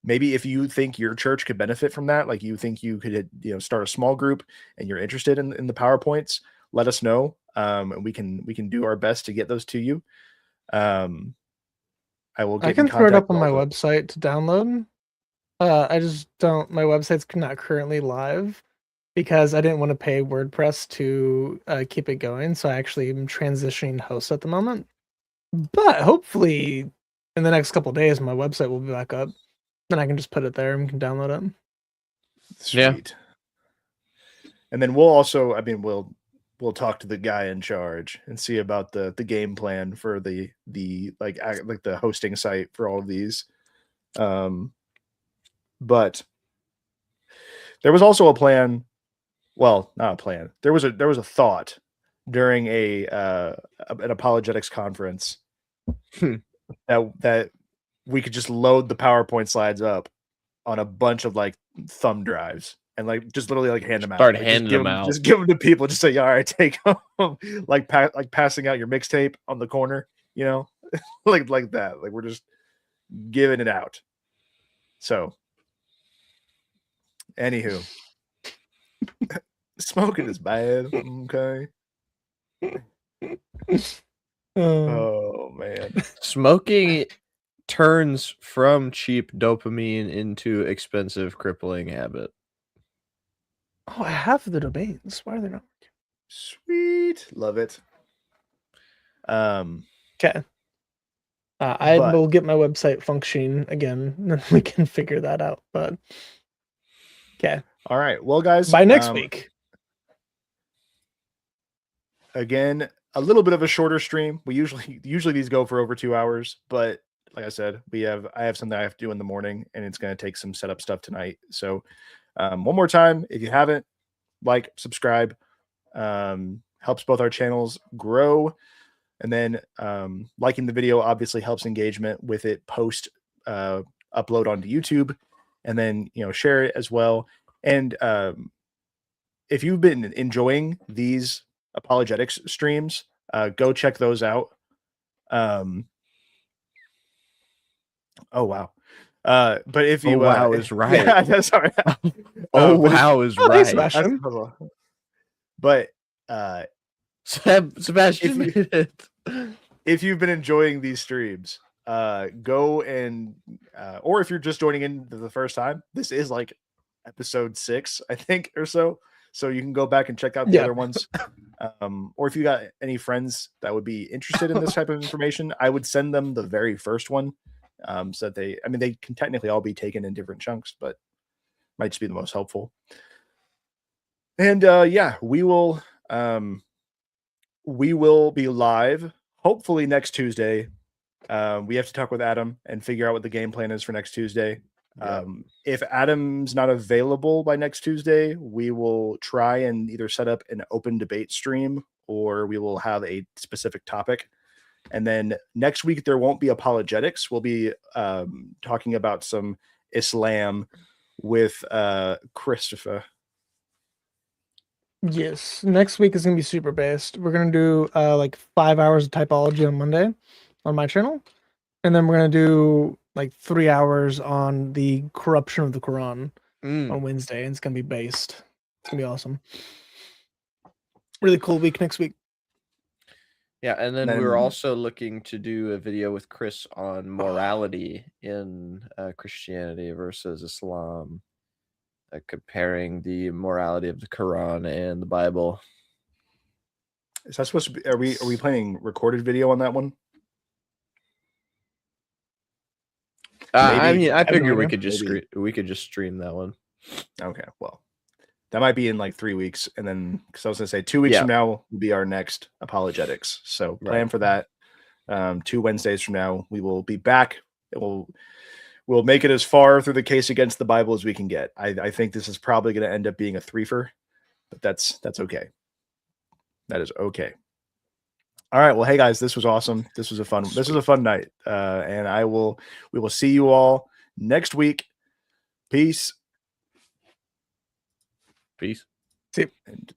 maybe if you think your church could benefit from that, like you think you could, start a small group and you're interested in the PowerPoints, let us know. And we can do our best to get those to you. I will get I can in throw it contact up on with my all the- website to download. I just don't. My website's not currently live because I didn't want to pay WordPress to keep it going. So I actually am transitioning hosts at the moment. But hopefully, in the next couple of days, my website will be back up. Then I can just put it there and can download it. Sweet. And then we'll also, we'll talk to the guy in charge and see about the game plan for the like the hosting site for all of these. But there was also a plan. Well, not a plan. There was a thought during an apologetics conference that we could just load the PowerPoint slides up on a bunch of like thumb drives and like just literally like hand them out. Start Like, handing them out. Just give them to people. Just say, all right, take them. like passing out your mixtape on the corner, like that. Like we're just giving it out. So, anywho, smoking is bad. Okay. Oh man, smoking turns from cheap dopamine into expensive, crippling habit. Oh, I have the domains. Why are they not? Sweet, love it. Okay. I will get my website functioning again, and then we can figure that out. But okay. All right. Well, guys, by next week. Again, a little bit of a shorter stream. We usually these go for over 2 hours, but like I said, I have something I have to do in the morning, and it's going to take some setup stuff tonight. So, one more time, if you haven't, like, subscribe, helps both our channels grow. And then liking the video obviously helps engagement with it post upload onto YouTube, and then share it as well. And if you've been enjoying these apologetics streams, go check those out. Oh wow. But if you wow is right. Yeah, sorry. Wow is right. Sebastian. But Sebastian if you've been enjoying these streams, go and or if you're just joining in the first time, this is like episode 6, I think, or so you can go back and check out the other ones. Or if you got any friends that would be interested in this type of information, I would send them the very first one, so that they can technically all be taken in different chunks, but might just be the most helpful. And yeah, we will be live hopefully next Tuesday. We have to talk with Adam and figure out what the game plan is for next Tuesday. If Adam's not available by next Tuesday, we will try and either set up an open debate stream, or we will have a specific topic. And then next week, there won't be apologetics. We'll be talking about some Islam with Christopher. Yes, next week is gonna be super based. We're gonna do like 5 hours of typology on Monday on my channel, and then we're gonna do like 3 hours on the corruption of the Quran on Wednesday, and it's gonna be based. It's gonna be awesome. Really cool week next week. Yeah, and then we were also looking to do a video with Chris on morality in Christianity versus Islam, comparing the morality of the Quran and the Bible. Is that supposed to be? Are we playing recorded video on that one? I mean, I figure we could just stream that one. Okay, well, that might be in like 3 weeks, and then because I was gonna say 2 weeks from now will be our next apologetics. So plan for that. 2 Wednesdays from now, we will be back. We'll make it as far through the case against the Bible as we can get. I think this is probably going to end up being a threefer, but that's okay. That is okay. All right. Well, hey guys, this was awesome. This was a fun night. And we will see you all next week. Peace. Peace. See you. And